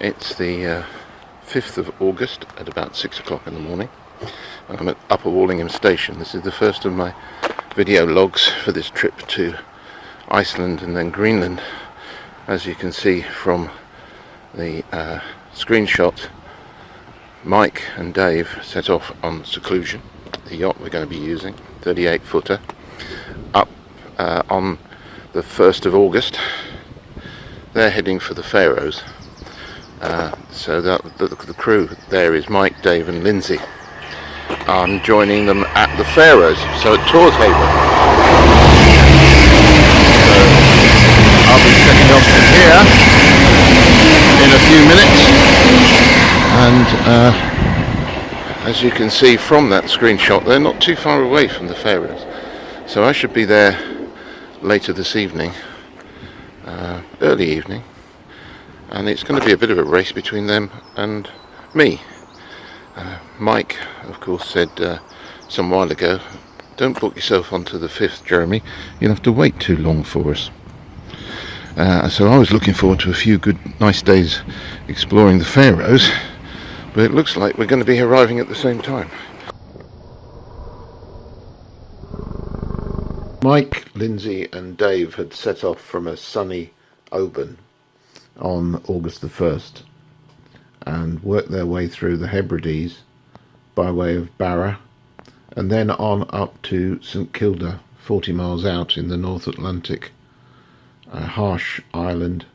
It's the 5th of August at about 6 o'clock in the morning. I'm at Upper Wallingham Station. This is the first of my video logs for this trip to Iceland and then Greenland. As you can see from the screenshot, Mike and Dave set off on Seclusion, the yacht we're going to be using, 38-footer, up on the 1st of August. They're heading for the Faroes. So the crew there is Mike, Dave and Lindsay. I'm joining them at the Faroes, so at Torshaven. So I'll be setting off from here in a few minutes, and as you can see from that screenshot, they're not too far away from the Faroes. So I should be there later this evening, early evening. And it's going to be a bit of a race between them and me. Mike, of course, said some while ago, don't book yourself onto the 5th, Jeremy. You'll have to wait too long for us. So I was looking forward to a few nice days exploring the Faroes, but it looks like we're going to be arriving at the same time. Mike, Lindsay and Dave had set off from a sunny Oban on August the 1st and worked their way through the Hebrides by way of Barra and then on up to St Kilda, 40 miles out in the North Atlantic, a harsh island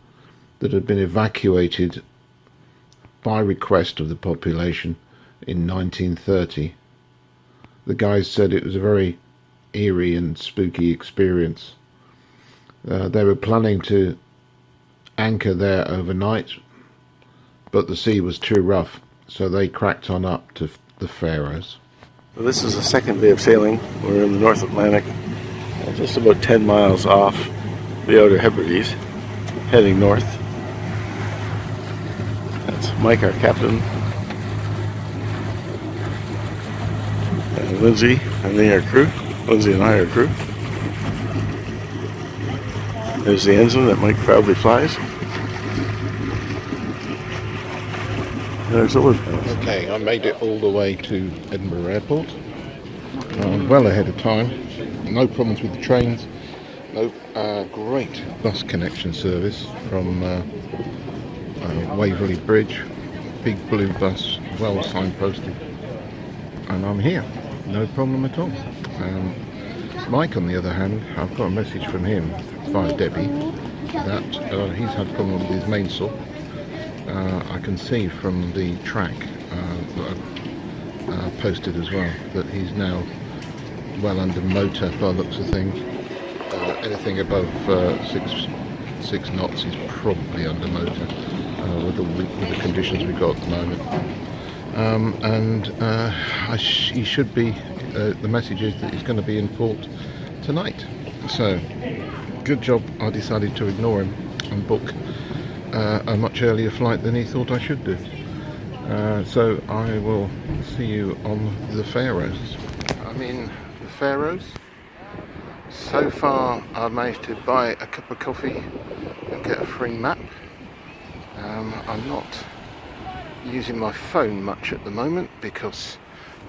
that had been evacuated by request of the population in 1930. The guys said it was a very eerie and spooky experience. They were planning to anchor there overnight, but the sea was too rough, so they cracked on up to the Faroes. Well, this is the second day of sailing. We're in the North Atlantic, just about 10 miles off the Outer Hebrides, heading north. That's Mike, our captain, and Lindsay, and they are crew. Lindsay and I are crew. There's the ensign that Mike proudly flies. There's the wood. Okay, I made it all the way to Edinburgh Airport. Well ahead of time. No problems with the trains. No great bus connection service from Waverley Bridge. Big blue bus, well signposted. And I'm here. No problem at all. Mike, on the other hand, I've got a message from him via Debbie that he's had problems with his mainsail. I can see from the track that I've posted as well that he's now well under motor by the looks of things. Anything above 6 knots is probably under motor with the conditions we've got at the moment. He should be, the message is that he's going to be in port tonight. So, good job I decided to ignore him and book a much earlier flight than he thought I should do. So I will see you on the Faroes. I'm in the Faroes. So far I've managed to buy a cup of coffee and get a free map. I'm not using my phone much at the moment because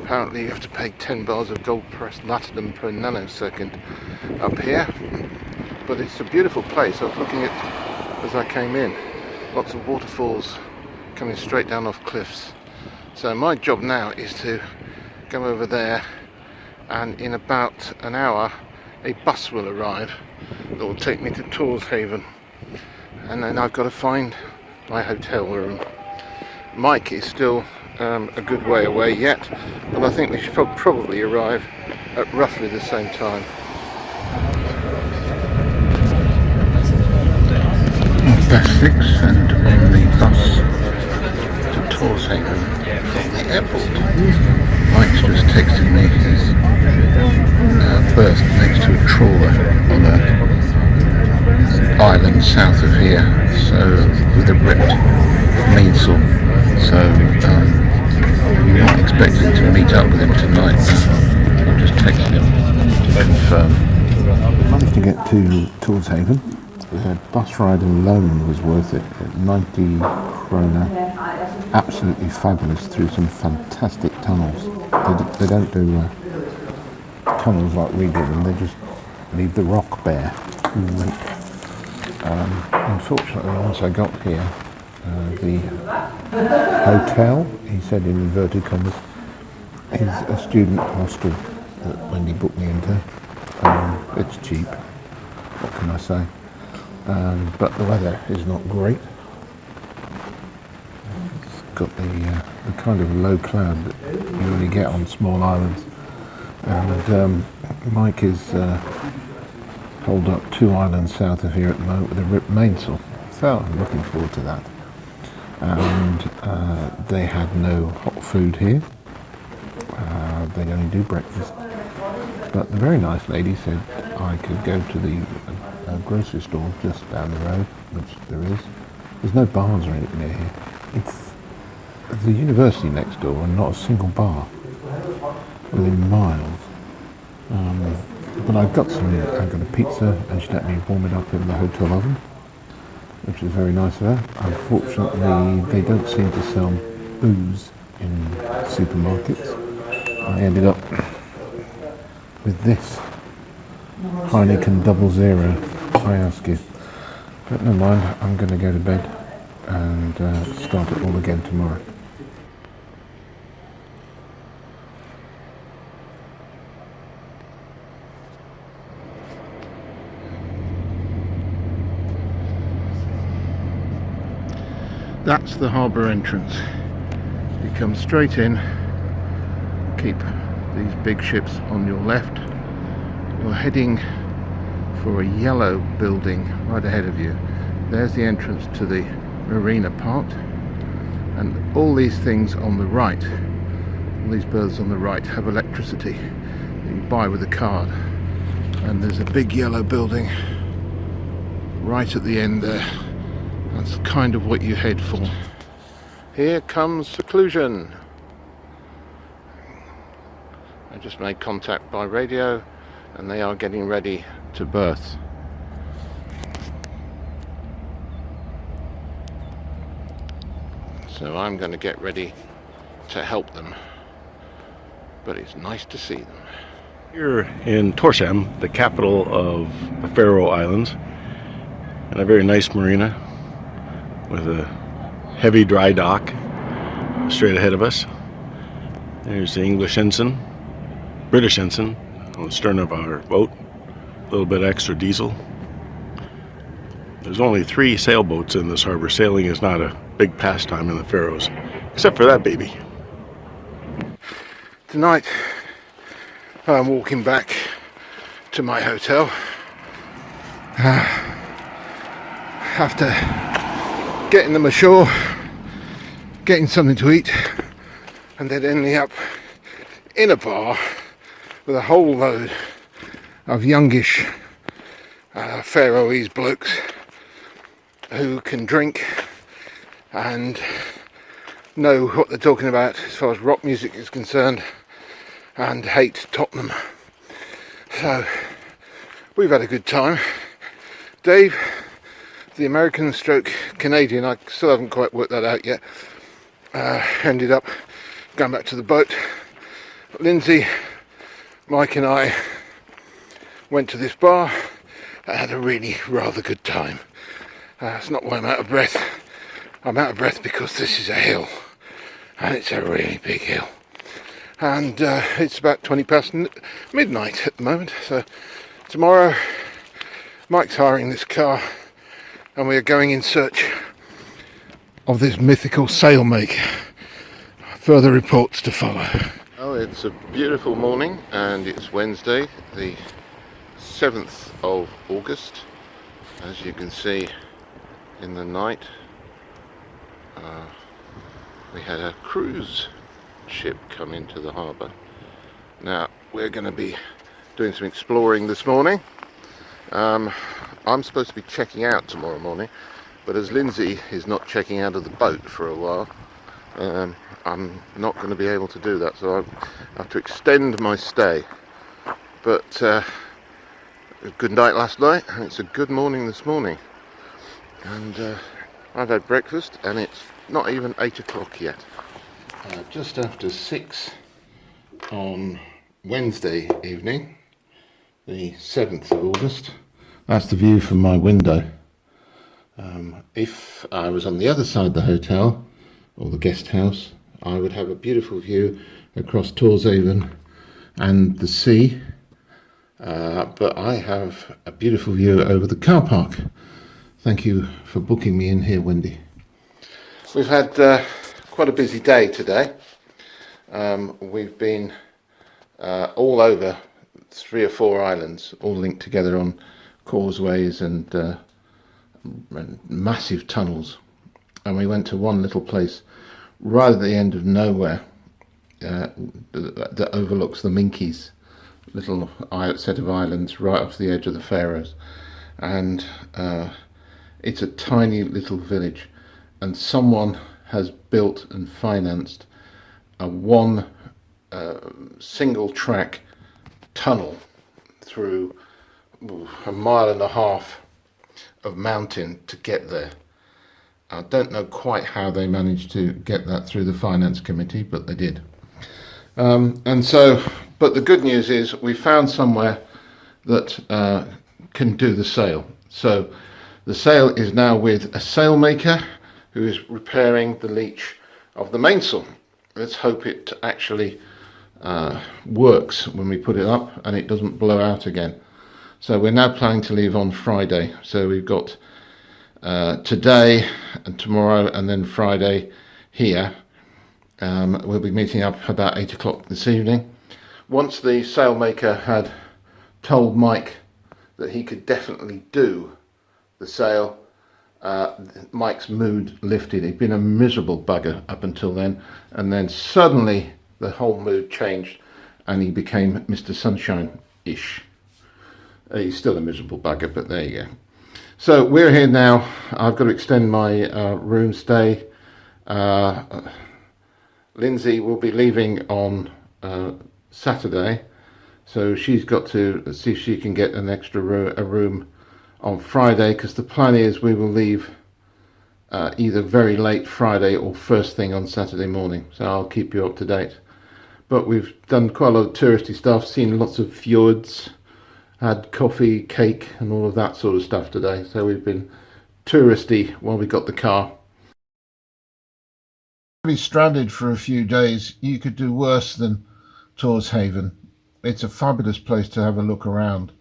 apparently you have to pay 10 bars of gold pressed latinum per nanosecond up here. But it's a beautiful place. I was looking at as I came in, lots of waterfalls coming straight down off cliffs. So my job now is to go over there, and in about an hour a bus will arrive that will take me to Torshaven, and then I've got to find my hotel room. Mike is still a good way away yet, but I think we should probably arrive at roughly the same time. Past 6 and on the bus to Torshaven from the airport. Mike's just texted me his berth next to a trawler on an island south of here, so with a ripped mainsail. So I'm not expecting to meet up with him tonight. I'm just texting him to confirm. I managed to get to Torshaven. The bus ride alone was worth it at 90 Corona. Absolutely fabulous through some fantastic tunnels. They don't do tunnels like we do them, they just leave the rock bare. Unfortunately, once I got here, the hotel, he said in inverted commas, is a student hostel that Wendy booked me into. It's cheap, what can I say? But the weather is not great. It's got the kind of low cloud that you only get on small islands. And Mike is holed up 2 islands south of here at the moment with a ripped mainsail. So I'm looking forward to that. And they had no hot food here. They only do breakfast. But the very nice lady said I could go to the grocery store just down the road, which there is. There's no bars or anything near here. It's the university next door and not a single bar within miles. But I got a pizza and she let me warm it up in the hotel oven, which is very nice of her. Unfortunately, they don't seem to sell booze in supermarkets. I ended up with this Heineken 00, I ask you. But never mind, I'm going to go to bed and start it all again tomorrow. That's the harbour entrance. You come straight in, keep these big ships on your left. You're heading for a yellow building right ahead of you. There's the entrance to the marina part, and all these things on the right, all these berths on the right, have electricity that you buy with a card. And there's a big yellow building right at the end there. That's kind of what you head for. Here comes seclusion. I just made contact by radio and they are getting ready to berth. So I'm going to get ready to help them. But it's nice to see them. Here in Torshaven, the capital of the Faroe Islands, and a very nice marina with a heavy dry dock straight ahead of us. There's the English ensign, British ensign on the stern of our boat. A little bit extra diesel. There's only 3 sailboats in this harbor. Sailing is not a big pastime in the Faroes, except for that baby. Tonight I'm walking back to my hotel after getting them ashore, getting something to eat, and then ending up in a bar with a whole load of youngish Faroese blokes who can drink and know what they're talking about as far as rock music is concerned and hate Tottenham. So we've had a good time. Dave, the American stroke Canadian, I still haven't quite worked that out yet, ended up going back to the boat. Lindsay, Mike and I went to this bar and had a really rather good time. It's not why I'm out of breath. I'm out of breath because this is a hill, and it's a really big hill. And it's about 20 past midnight at the moment, so tomorrow Mike's hiring this car and we are going in search of this mythical sail make. Further reports to follow. Oh, it's a beautiful morning and it's Wednesday, the 7th of August. As you can see in the night, we had a cruise ship come into the harbour. Now we're going to be doing some exploring this morning. I'm supposed to be checking out tomorrow morning, but as Lindsay is not checking out of the boat for a while, I'm not going to be able to do that, so I have to extend my stay. But a good night last night, and it's a good morning this morning. And I've had breakfast, and it's not even 8 o'clock yet. Just after 6 on Wednesday evening, the 7th of August. That's the view from my window. If I was on the other side of the hotel, or the guest house, I would have a beautiful view across Torshaven and the sea. But I have a beautiful view over the car park. Thank you for booking me in here, Wendy. We've had quite a busy day today. We've been all over 3 or 4 islands, all linked together on causeways and massive tunnels. And we went to one little place right at the end of nowhere that overlooks the Minkies, little set of islands right off the edge of the Faroes. And it's a tiny little village, and someone has built and financed a single track tunnel through 1.5 miles of mountain to get there. I don't know quite how they managed to get that through the finance committee, but they did. But the good news is we found somewhere that can do the sail. So the sail is now with a sailmaker who is repairing the leach of the mainsail. Let's hope it actually works when we put it up and it doesn't blow out again. So we're now planning to leave on Friday. So we've got today and tomorrow and then Friday here. We'll be meeting up about 8 o'clock this evening. Once the sailmaker had told Mike that he could definitely do the sail, Mike's mood lifted. He'd been a miserable bugger up until then, and then suddenly the whole mood changed and he became Mr. Sunshine-ish. He's still a miserable bugger, but there you go. So we're here now. I've got to extend my room stay. Lindsay will be leaving on Saturday, so she's got to see if she can get an extra room on Friday, because the plan is we will leave either very late Friday or first thing on Saturday morning. So I'll keep you up to date. But we've done quite a lot of touristy stuff, seen lots of fjords, had coffee, cake and all of that sort of stuff today. So we've been touristy while we got the car. Be stranded for a few days, you could do worse than Torshaven. It's a fabulous place to have a look around.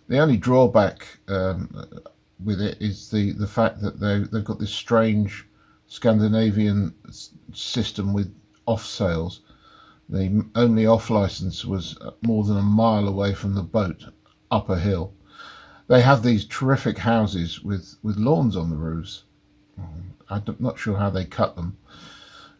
The only drawback with it is the fact that they've got this strange Scandinavian system with off sails. The only off license was more than 1 mile away from the boat, up a hill. They have these terrific houses with lawns on the roofs. I'm not sure how they cut them.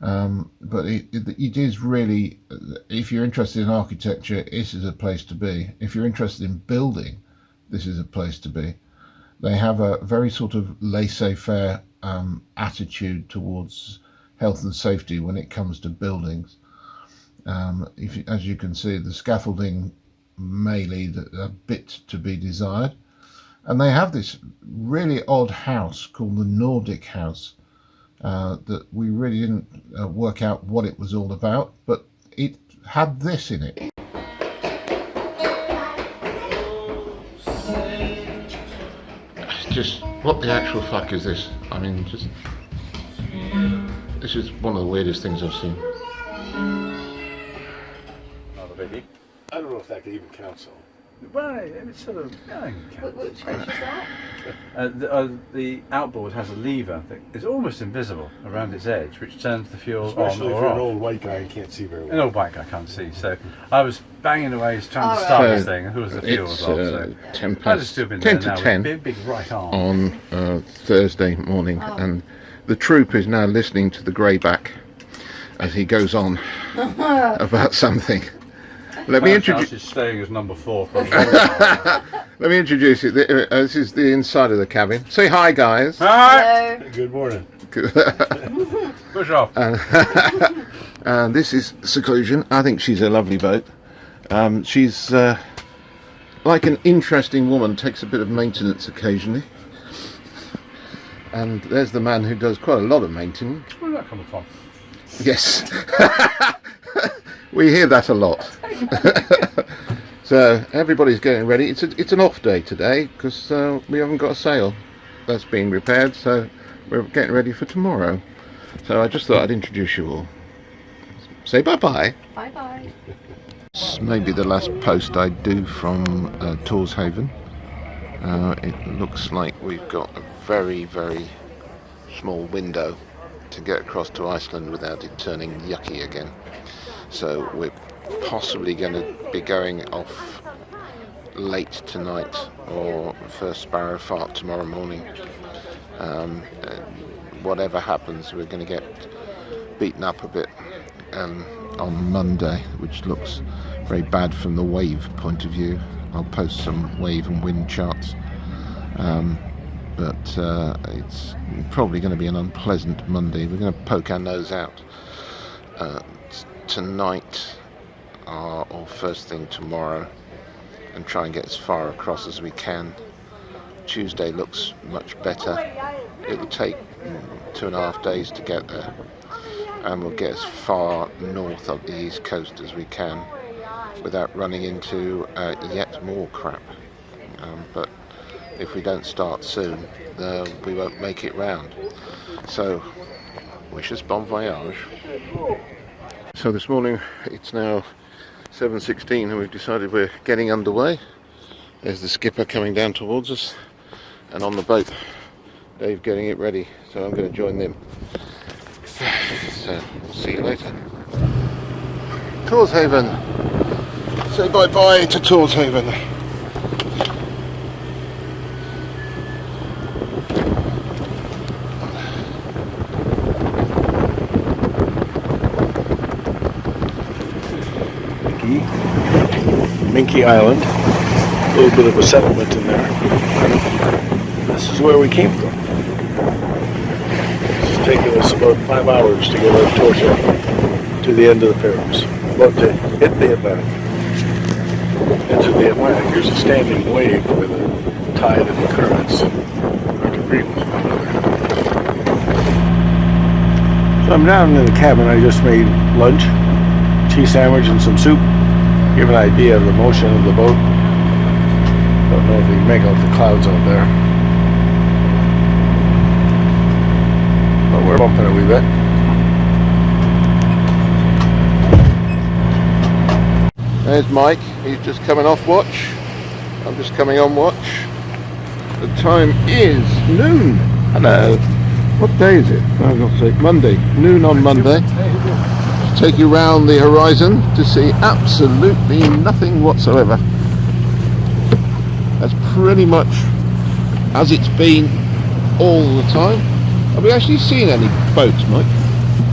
But it is really, if you're interested in architecture, this is a place to be. If you're interested in building, this is a place to be. They have a very sort of laissez-faire attitude towards health and safety when it comes to buildings. As you can see, the scaffolding may leave a bit to be desired. And they have this really odd house called the Nordic House. That we really didn't work out what it was all about, but it had this in it. Just what the actual fuck is this? I mean, this is one of the weirdest things I've seen. Another biggie. I don't know if that could even count so. Well, it's sort of. Yeah, Which fish is that? the outboard has a lever that is almost invisible around its edge, which turns the fuel Especially on if or you're off. an old white guy, you can't see very well. An old white guy can't see, so I was banging away trying to Oh, start right. this thing, and who was the fuel It's was off, so 10 I just still been there to now 10 with a big right arm. on Thursday morning, and the troop is now listening to the greyback as he goes on about something. Let me introduce. Is staying as number 4. Let me introduce you. This is the inside of the cabin. Say hi, guys. Hi. Hello. Good morning. Push off. And this is Seclusion. I think she's a lovely boat. She's like an interesting woman. Takes a bit of maintenance occasionally. And there's the man who does quite a lot of maintenance. Where's that coming from? Yes, we hear that a lot. So everybody's getting ready. It's an off day today because we haven't got a sail that's being repaired, so we're getting ready for tomorrow. So I just thought I'd introduce you all. Say bye-bye. Bye-bye. This may be the last post I do from Torshaven. It looks like we've got a very, very small window to get across to Iceland without it turning yucky again. So we're possibly going to be going off late tonight or first sparrow fart tomorrow morning. Whatever happens, we're going to get beaten up a bit on Monday, which looks very bad from the wave point of view. I'll post some wave and wind charts, but it's probably going to be an unpleasant Monday. We're going to poke our nose out tonight or first thing tomorrow and try and get as far across as we can. Tuesday looks much better. It'll take 2.5 days to get there, and we'll get as far north of the east coast as we can without running into yet more crap. But if we don't start soon, we won't make it round. So, wish us bon voyage. So this morning it's now 7:16 and we've decided we're getting underway. There's the skipper coming down towards us, and on the boat Dave getting it ready, so I'm going to join them. So we'll see you later. Torshaven. Say bye bye to Torshaven. Minky Island, a little bit of a settlement in there. This is where we came from. It's taken us about 5 hours to get out of Torshaven to the end of the Faroes. About to hit the Atlantic. Into the Atlantic. Here's a standing wave with a tide and the currents. Hard to Greenland. So I'm down in the cabin. I just made lunch, cheese sandwich and some soup. Give an idea of the motion of the boat. Don't know if you can make out the clouds out there. But we're bumping a wee bit. There's Mike, he's just coming off watch. I'm just coming on watch. The time is noon. Hello. What day is it? I'm not saying Monday. Noon on Monday. Take you round the horizon to see absolutely nothing whatsoever. That's pretty much as it's been all the time. Have we actually seen any boats, Mike?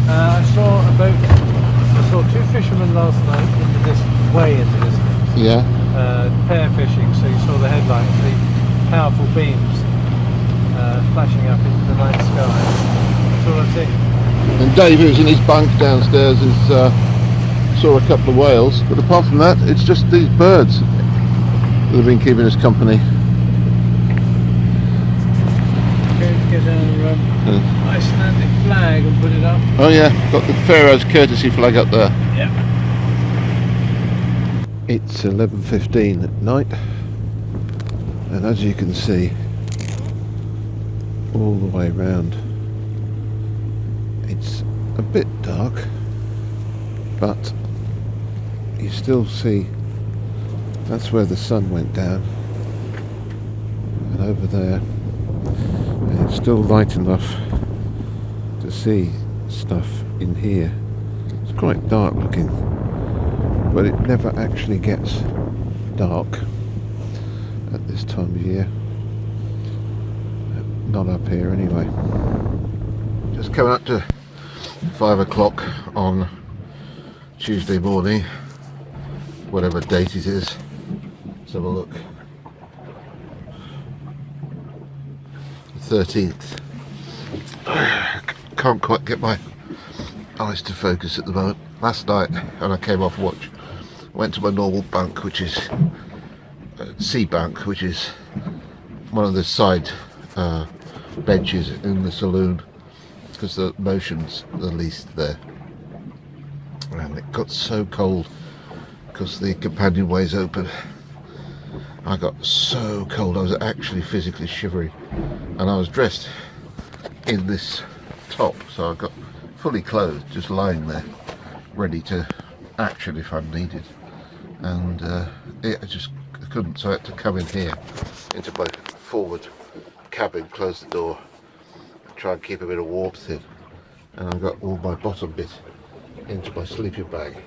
I saw a boat. I saw two fishermen last night into this way into this. Yeah. Pair fishing, so you saw the headlights, the powerful beams flashing up into the night sky. That's all I've seen. And Dave, who's in his bunk downstairs, saw a couple of whales, but apart from that, it's just these birds that have been keeping us company. Going to get our Icelandic flag and put it up. Oh yeah, got the Faroes courtesy flag up there. Yep. It's 11:15 at night, and as you can see, all the way round, it's a bit dark, but you still see that's where the sun went down, and over there, and it's still light enough to see stuff in here. It's quite dark looking, but it never actually gets dark at this time of year. Not up here anyway. Just coming up to 5 o'clock on Tuesday morning, whatever date it is. Let's have a look. 13th. Can't quite get my eyes to focus at the moment. Last night when I came off watch, went to my normal bunk, which is sea bunk, which is one of the side benches in the saloon because the motion's the least there. And it got so cold because the companionway's open. I got so cold, I was actually physically shivering, and I was dressed in this top, so I got fully clothed, just lying there, ready to action if I'm needed. And I just couldn't, so I had to come in here into my forward cabin, close the door, and try and keep a bit of warmth in. And I got all my bottom bit into my sleeping bag.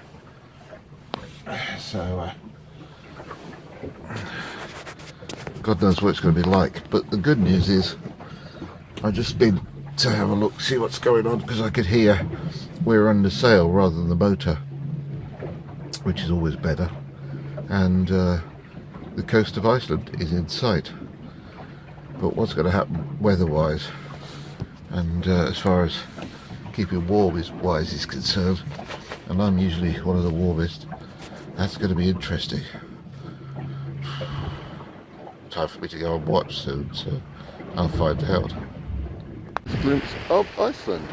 So God knows what it's going to be like. But the good news is I've just been to have a look, see what's going on, because I could hear we're under sail rather than the motor, which is always better. And the coast of Iceland is in sight. But what's going to happen weather-wise, and as far as keeping warm is concerned, and I'm usually one of the warmest, that's going to be interesting. Time for me to go and watch soon, so I'll find out. A glimpse of Iceland.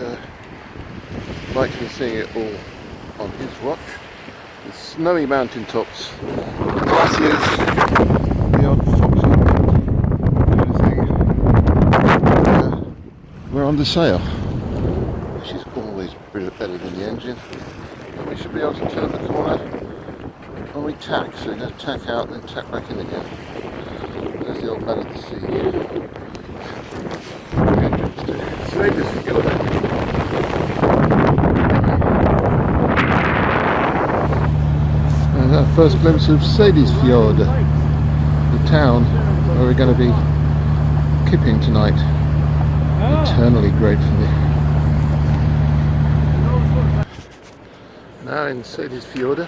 And Mike's been seeing it all on his watch. The snowy mountaintops, glaciers, the odd fox island. We're on the sail, which is always better than the engine. And we should be able to turn the corner when we tack, so we're going to tack out and then tack back in again. There's the old man of the sea. Sweden's fjord. And our first glimpse of Fjord, the town where we're going to be kipping tonight. Eternally gratefully. Now in Fjord,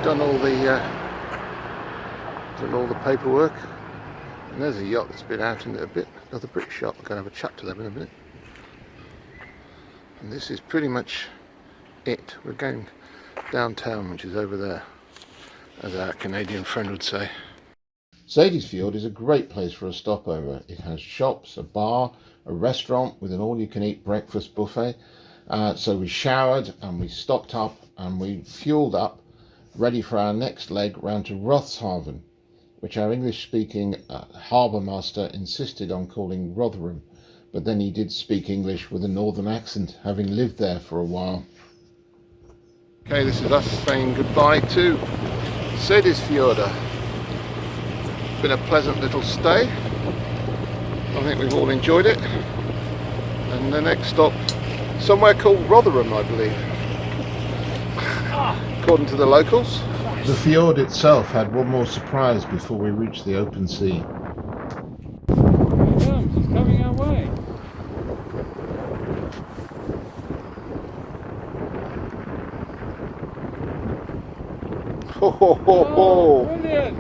done all the paperwork, and there's a yacht that's been out in it a bit. Another British yacht. We're going to have a chat to them in a minute. And this is pretty much it. We're going downtown, which is over there, as our Canadian friend would say. Fjord is a great place for a stopover. It has shops, a bar, a restaurant with an all-you-can-eat breakfast buffet. So we showered and we stocked up and we fueled up, ready for our next leg round to Torshaven, which our English-speaking harbour master insisted on calling Rotherham, but then he did speak English with a northern accent, having lived there for a while. Okay, this is us saying goodbye to Fjord. Been a pleasant little stay. I think we've all enjoyed it. And the next stop, somewhere called Rotherham, I believe, according to the locals. The fjord itself had one more surprise before we reached the open sea. Here it comes, it's coming our way. Ho ho ho ho! Brilliant!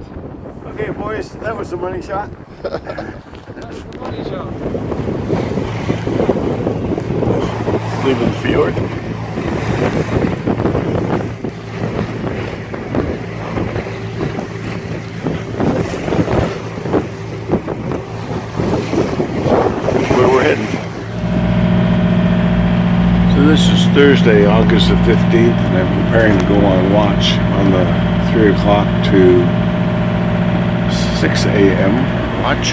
Okay, boys, that was the money shot. That's the money shot. Leaving the fjord. Where we're heading. So this is Thursday, August the 15th, and I'm preparing to go on watch on the 3 o'clock to 6 a.m. watch.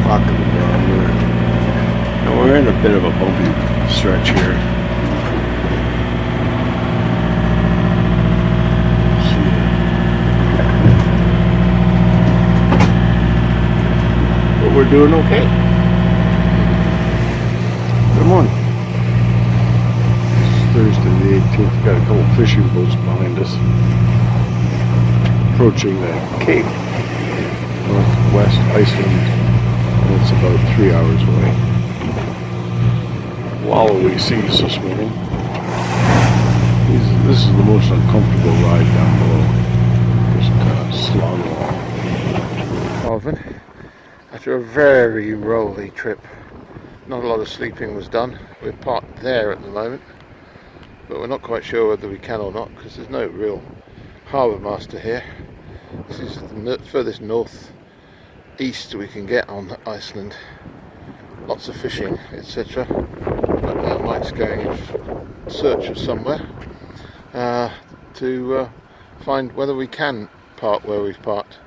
Clock in the barometer. Now we're in a bit of a bumpy stretch here. But we're doing okay. Good morning. It's Thursday the 18th. We've got a couple fishing boats behind us. Approaching the Cape, northwest Iceland, and it's about 3 hours away. Wallowy seas this morning. This is the most uncomfortable ride down below. Just kind of slog along. After a very rolly trip, not a lot of sleeping was done. We're parked there at the moment, but we're not quite sure whether we can or not because there's no real harbour master here. This is the furthest north east we can get on Iceland. Lots of fishing, etc. But now Mike's going in search of somewhere to find whether we can park where we've parked.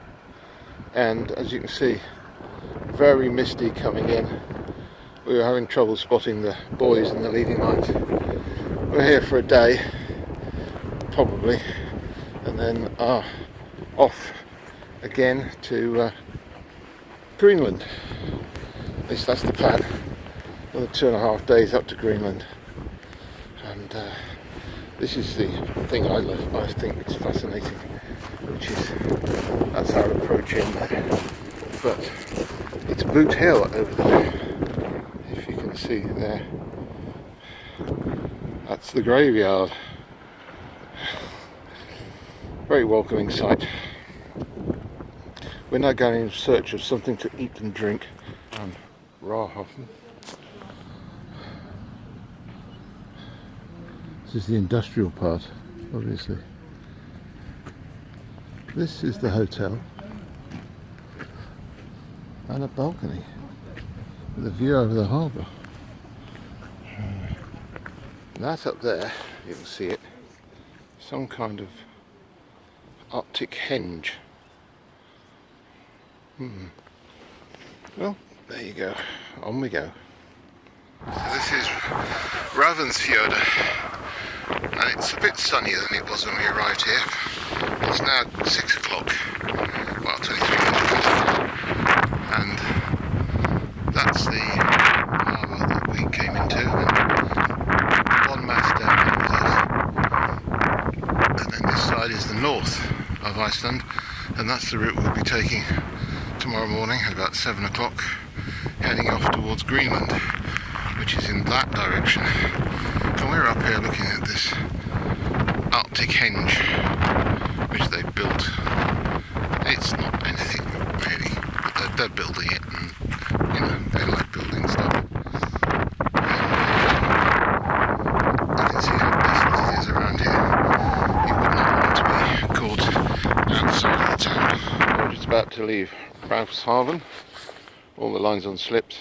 And as you can see, very misty coming in. We were having trouble spotting the buoys and the leading lines. We're here for a day, probably, and then off again to Greenland. At least that's the plan. Another 2.5 days up to Greenland. And this is the thing I love. I think it's fascinating, which is that's our approach in there. But it's Boot Hill over there. If you can see there, that's the graveyard. Very welcoming sight. We're now going in search of something to eat and drink. And Rahofen. This is the industrial part, obviously. This is the hotel. And a balcony with a view over the harbour. That up there, you can see it, some kind of Arctic henge. Well, there you go, on we go. So this is Ravensfjord, and it's a bit sunnier than it was when we arrived here. It's now 6 o'clock, well 23 minutes past, and that's the harbour that we came into, and one mast down over there, and then this side is the north of Iceland, and that's the route we'll be taking tomorrow morning at about 7 o'clock, heading off towards Greenland, which is in that direction. And we're up here looking at this Arctic henge which they built. It's not anything really, but they're building it, and you know, they like building stuff. You can see how decent it is around here. You would not want to be caught outside of the town. We're just about to leave Raushaven, all the lines on slips,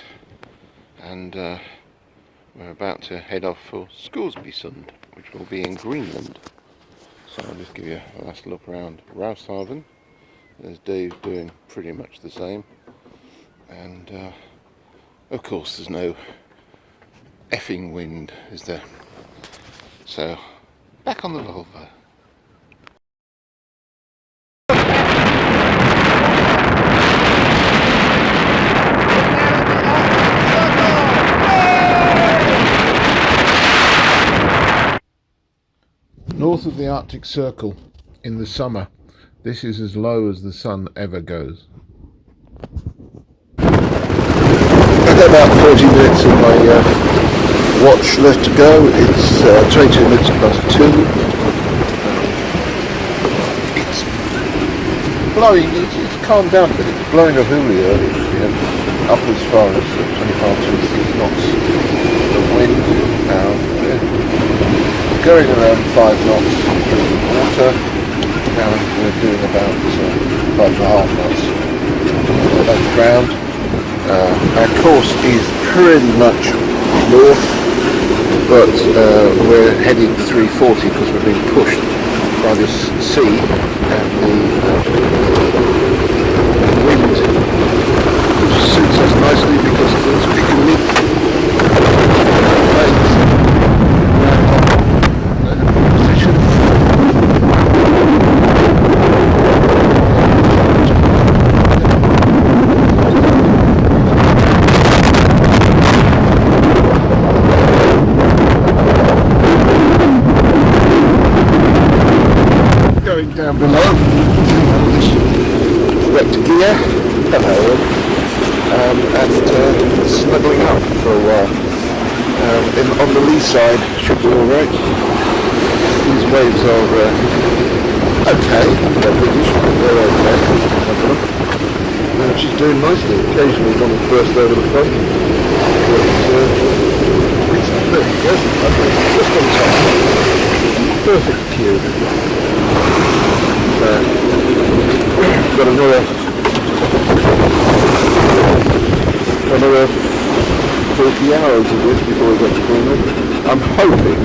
and we're about to head off for Scoresbysund, which will be in Greenland. So I'll just give you a last look around Raushaven. There's Dave doing pretty much the same, and of course there's no effing wind, is there? So back on the Volvo. North of the Arctic Circle in the summer, this is as low as the sun ever goes. I've got about 40 minutes of my watch left to go. It's 22 minutes past 2. It's blowing, it's calmed down a bit. It's blowing a hoolie early, up as far as 25-26 knots. The wind now going around 5 knots through the water, and we're doing about 5.5 knots above ground. Our course is pretty much north, but we're heading 340 because we're being pushed by this sea and the wind, which suits us nicely because it's picking down below, wrecked gear, hello, and snuggling up for a while. On the lee side should be alright. These waves are okay, they're British, but they're okay. She's doing nicely. Occasionally one will burst over the front, but there you go, just on top. Perfect cue. got another 40 hours of this before we get to Greenland. I'm hoping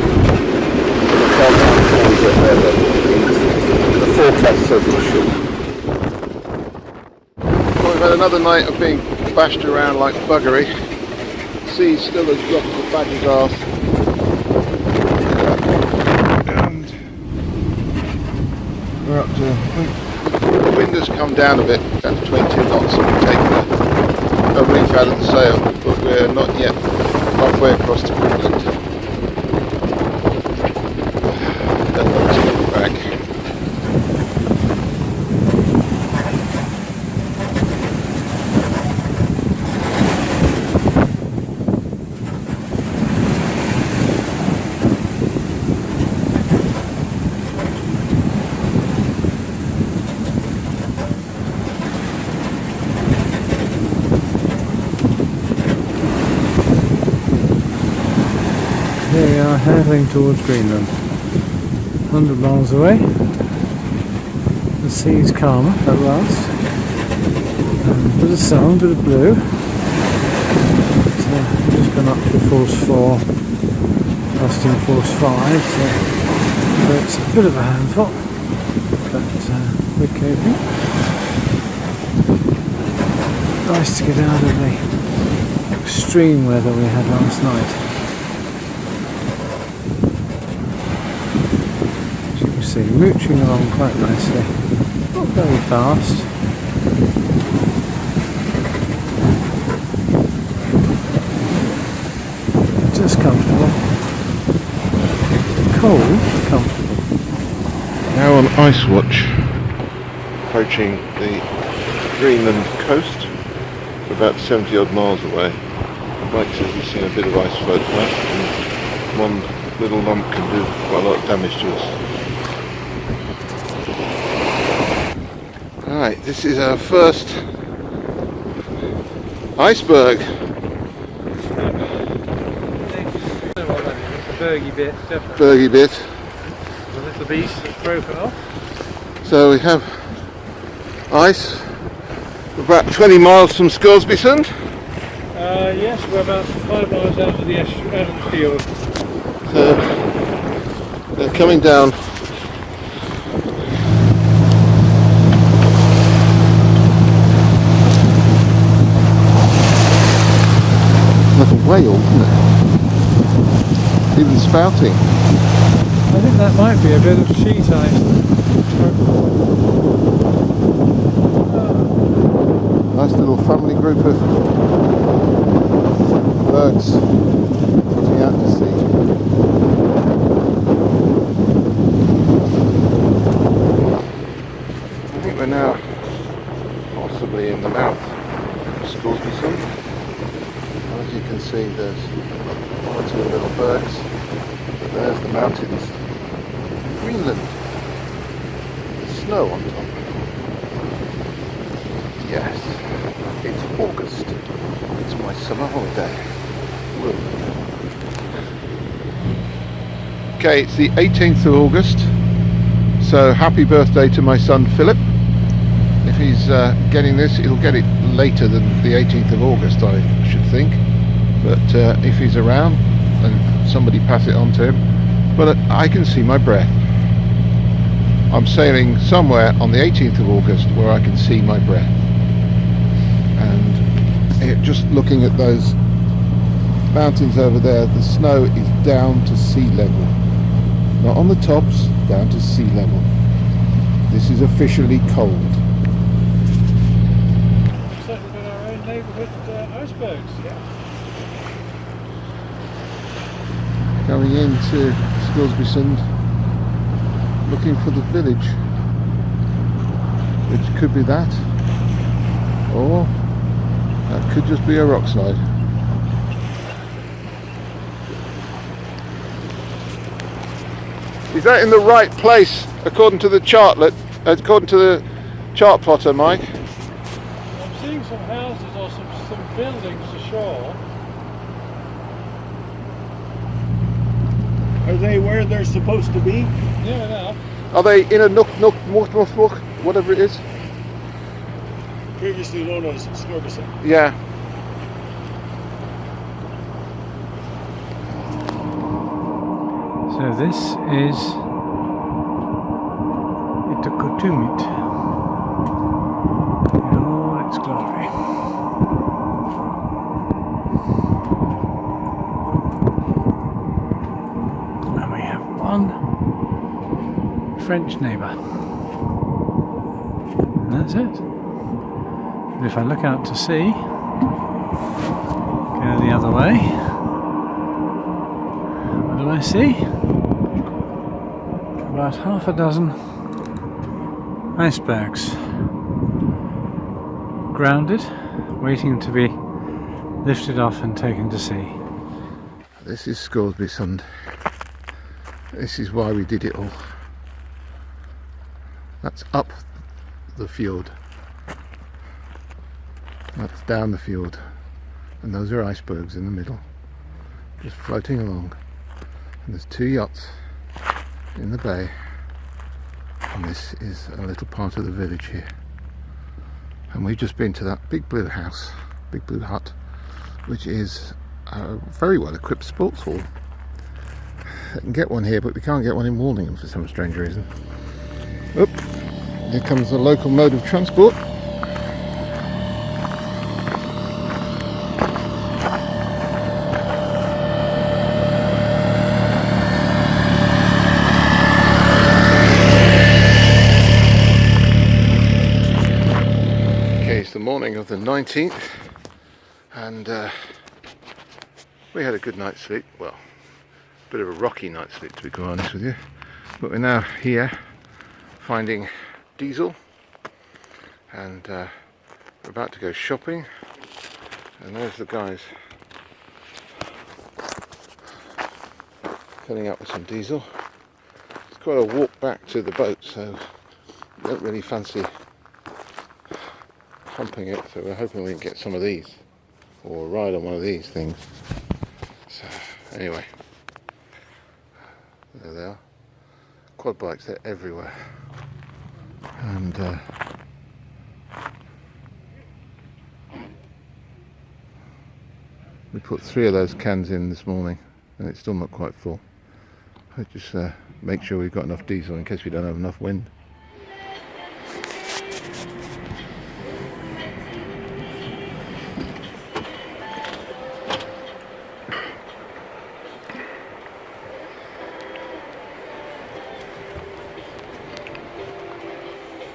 it'll calm down before we get there, but the forecast says it should. Well, we've had another night of being bashed around like buggery. Sea's still as rough as a badger's arse. And we're up to, the wind has come down a bit, down to 22 knots, so we're taking a reef out of the sail, but we're not yet halfway across to Greenland. Don't want to look back. Here we are, heading towards Greenland. 100 miles away. The sea's calmer at last. Bit of sun, bit of blue. We've just gone up to force 4, lasting force 5, so it's a bit of a handful, but we're coping. Nice to get out of the extreme weather we had last night. Mooching along quite nicely, not very fast. Just comfortable. Cold, comfortable. Now on ice watch, approaching the Greenland coast. We're about 70 odd miles away. Mike says he's seen a bit of ice float past, and one little lump can do quite a lot of damage to us. Right, this is our first iceberg. It's a bergy bit, definitely. Bergy bit. The little beast that's broken off. So we have ice. We're about 20 miles from Scoresbysund. Yes, we're about 5 miles out of the fjord. So they're coming down. Like a whale, isn't it? Even spouting. I think that might be a bit of sheet ice. Nice little family group of birds putting out to sea. I think we're now possibly in the mouth of Scoresbysund. As you can see, there's one or two little bergs, but there's the mountains. Greenland. There's snow on top. Yes, it's August. It's my summer holiday. Woo. Okay, it's the 18th of August, so happy birthday to my son Philip. If he's getting this, he'll get it later than the 18th of August, I should think. But if he's around, then somebody pass it on to him. But I can see my breath. I'm sailing somewhere on the 18th of August where I can see my breath. And just looking at those mountains over there, the snow is down to sea level. Not on the tops, down to sea level. This is officially cold. Looks like we've got our own neighbourhood icebergs. Yeah. Going into Scoresbysund, looking for the village, which could be that, or that could just be a rock slide. Is that in the right place according to the chartlet? According to the chart plotter, Mike? I'm seeing some houses or some buildings ashore. Are they where they're supposed to be? Near enough. Are they in a nook, whatever it is? Previously known as Snorkelson. Yeah. So this is Itakotumit in all its glory. And we have one French neighbour. And that's it. And if I look out to sea, go the other way, what do I see? About half a dozen icebergs grounded, waiting to be lifted off and taken to sea. This is Scoresby Sund. This is why we did it all. That's up the fjord. That's down the fjord. And those are icebergs in the middle, just floating along. And there's 2 yachts in the bay. And this is a little part of the village here. And we've just been to that big blue house, big blue hut, which is a very well equipped sports hall. I can get one here, but we can't get one in Warningham for some strange reason. Oop, here comes the local mode of transport. Okay, it's the morning of the 19th, and we had a good night's sleep. Well, a bit of a rocky night's sleep, to be quite honest with you. But we're now here finding diesel, and we're about to go shopping. And there's the guys filling up with some diesel. It's quite a walk back to the boat, so I don't really fancy humping it, so we're hoping we can get some of these, or ride on one of these things. So anyway, there they are. Quad bikes, they're everywhere. And we put 3 of those cans in this morning, and it's still not quite full. I just make sure we've got enough diesel in case we don't have enough wind.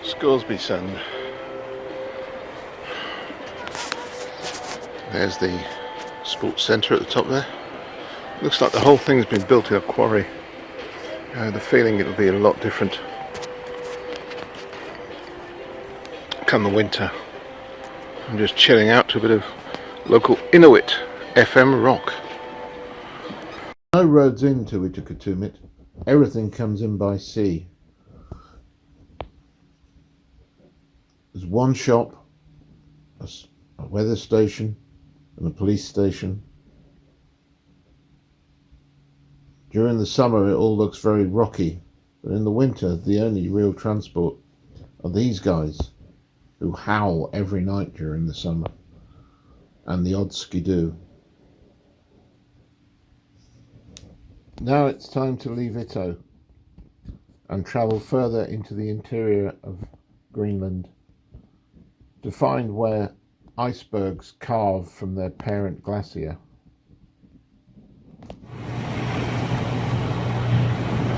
Scoresby Sund. There's the sports centre at the top there. Looks like the whole thing's been built in a quarry. The feeling it'll be a lot different come the winter. I'm just chilling out to a bit of local Inuit FM rock. No roads into Itakotumit. Everything comes in by sea. There's one shop, a weather station, and a police station. During the summer it all looks very rocky, but in the winter the only real transport are these guys who howl every night during the summer, and the odd skidoo. Now it's time to leave Ito and travel further into the interior of Greenland to find where icebergs carve from their parent glacier.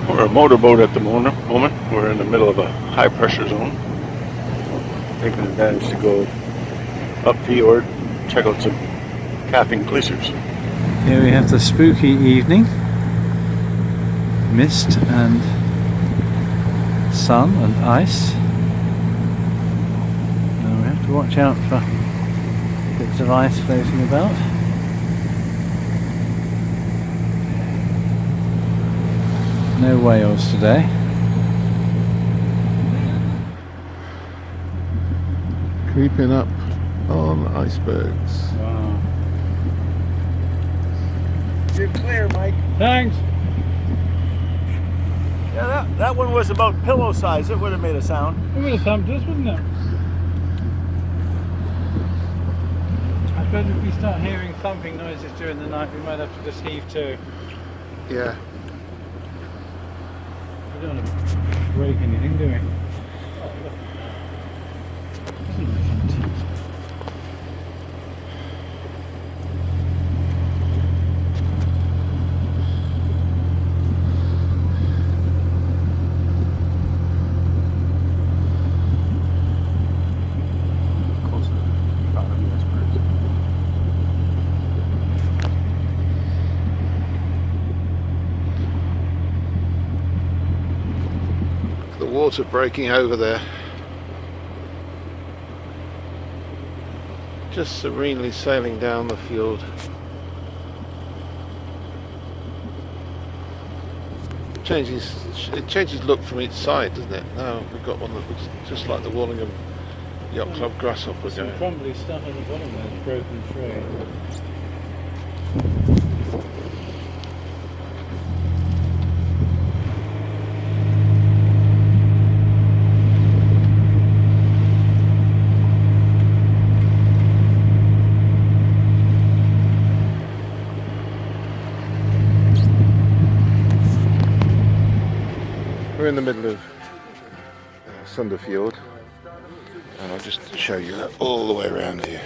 We're a motorboat at the moment. We're in the middle of a high pressure zone. Taking advantage to go up fjord, check out some calving glaciers. Here we have the spooky evening. Mist and sun and ice. Now we have to watch out for bits of ice floating about. No whales today. Creeping up on icebergs. Wow. You're clear, Mike. Thanks. Yeah, that one was about pillow size. It would have made a sound. It would have thumped us, wouldn't it? suppose if we start hearing thumping noises during the night, we might have to just heave to. Yeah. We don't want to break anything, do we? Oh, look. Isn't it fantastic? The water breaking over there. Just serenely sailing down the fjord. It changes look from each side, doesn't it? Now we've got one that looks just like the Wallingham Yacht Club grasshopper Some going. crumbly stuff on the bottom there is broken through. We're in the middle of Sunder Fjord, and I'll just show you that all the way around here.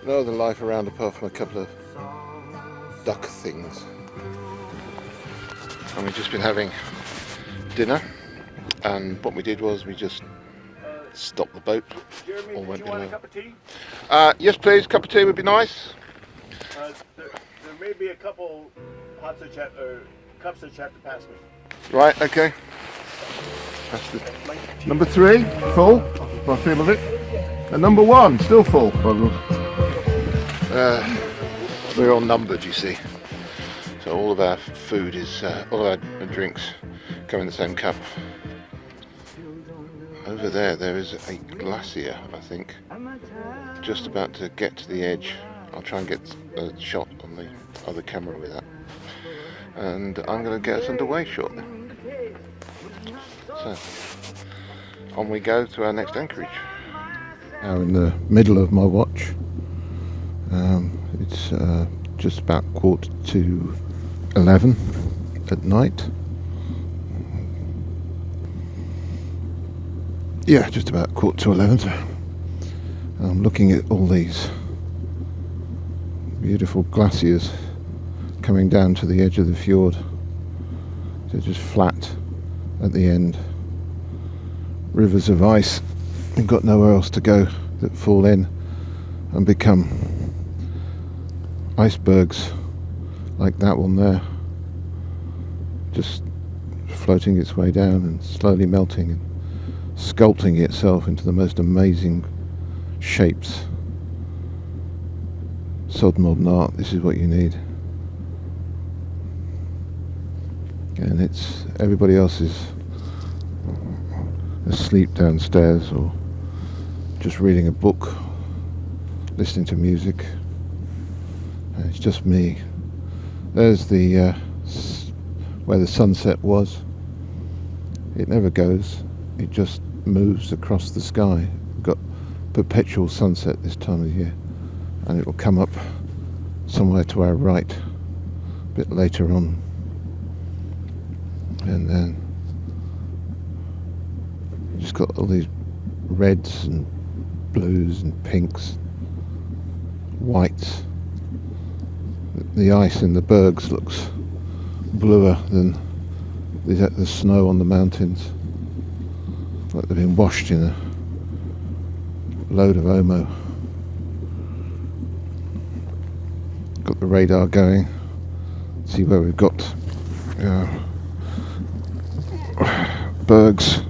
No other life around apart from a couple of duck things. And we've just been having dinner, and what we did was we just stopped the boat. Jeremy, All did went you want a below. cup of tea? Yes please, cup of tea would be nice. There may be a couple pots of chat or cups of chat to pass me. Right, okay. That's the number 3, full, by the feel of it. And number 1, still full. We're all numbered, you see. So all of our food is, all of our drinks come in the same cup. Over there is a glacier, I think, just about to get to the edge. I'll try and get a shot on the other camera with that. And I'm going to get us underway shortly. So, on we go to our next anchorage. Now in the middle of my watch. It's just about 11:15 at night. Yeah, just about 11:15. So I'm looking at all these beautiful glaciers coming down to the edge of the fjord. They're just flat at the end. Rivers of ice. You've got nowhere else to go that fall in and become icebergs like that one there. Just floating its way down and slowly melting and sculpting itself into the most amazing shapes. Sod modern art, this is what you need. And it's everybody else is asleep downstairs or just reading a book, listening to music, and it's just me. There's the where the sunset was. It never goes, it just moves across the sky. We've got perpetual sunset this time of year, and it will come up somewhere to our right a bit later on, and then you just got all these reds and blues and pinks, whites. The ice in the bergs looks bluer than the snow on the mountains, like they've been washed in a load of Omo. Got the radar going, see where we've got bergs.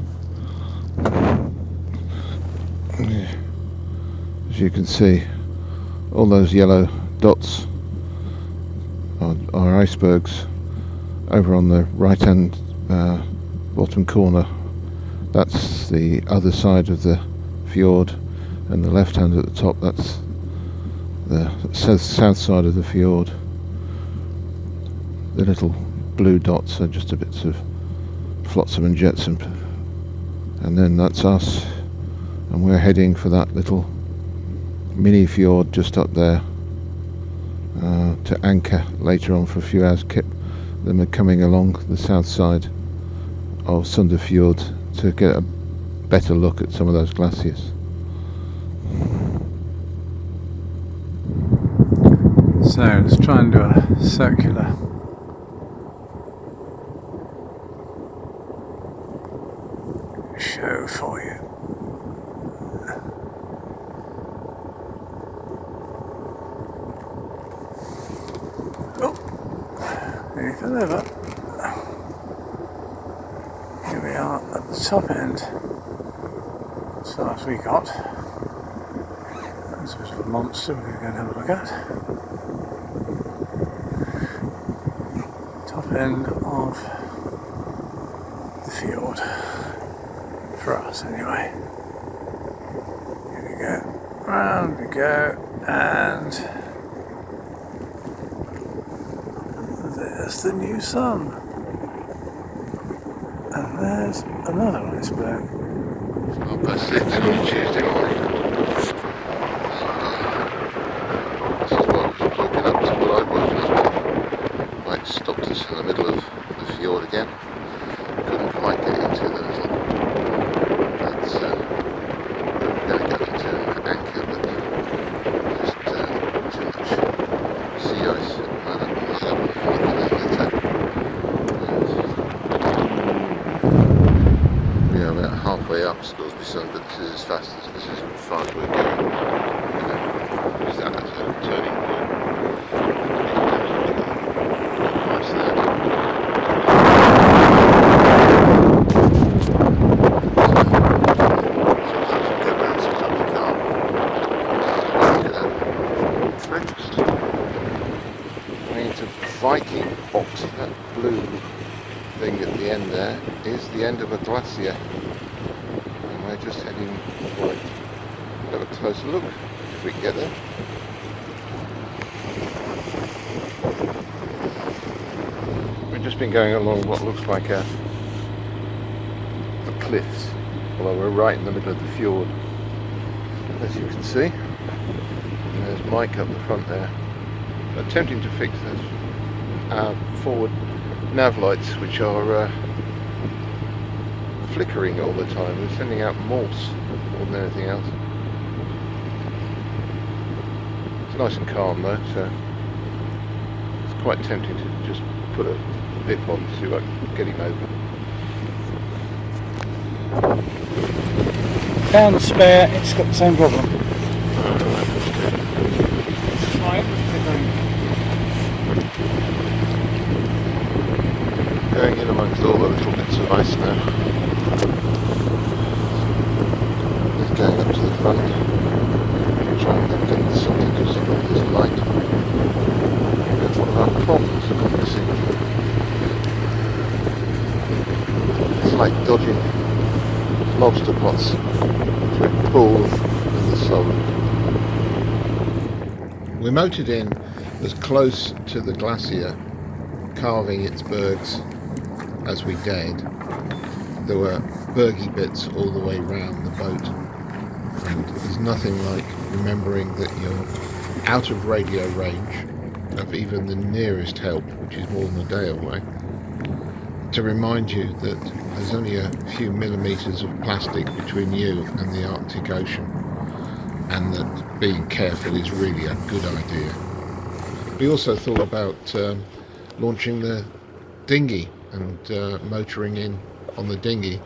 As you can see, all those yellow dots are icebergs. Over on the right hand bottom corner, that's the other side of the fjord, and the left hand at the top, that's the south side of the fjord. The little blue dots are just a bits of flotsam and jetsam, and then that's us, and we're heading for that little mini fjord just up there to anchor later on for a few hours. Then we're coming along the south side of Fjord to get a better look at some of those glaciers. So let's try and do a circular. Show for you. Oh, there you go, over. Here we are at the top end. As far as we got. That's a bit of a monster we're going to go and have a look at. Top end of the fjord. For us, anyway. Here we go. Round we go, and there's the new sun. And there's another iceberg. Half past 6 on Tuesday morning. This is what I was woken up to, what I'd woken up to. Mike stopped us in the middle of the fjord again. Couldn't quite get into the little. That's we were going to go into an anchor, but just too much sea ice. I don't know what happened. We are about halfway up Scoresby Sun, but this is as fast as this is as far as we're going. Just that as a turning point. Nice there. Viking box, that blue thing at the end there is the end of a glacier, and we're just heading for it. Have a closer look if we can get there. We've just been going along what looks like a cliffs, although we're right in the middle of the fjord, as you can see. And there's Mike up the front there, attempting to fix this. Forward nav lights, which are flickering all the time. We're sending out morse more than anything else. It's nice and calm though, so it's quite tempting to just put a VIP on to see if I can get him over. Found the spare, it's got the same problem. Going in amongst all the little bits of ice now. Just going up to the front, trying to get something because of this light. That's one of our problems with missing. It's like dodging lobster pots through a pool in the sun. We motored in as close to the glacier, carving its bergs as we dared. There were bergy bits all the way round the boat, and there's nothing like remembering that you're out of radio range of even the nearest help, which is more than a day away, to remind you that there's only a few millimetres of plastic between you and the Arctic Ocean, and that being careful is really a good idea. We also thought about launching the dinghy and motoring in on the dinghy,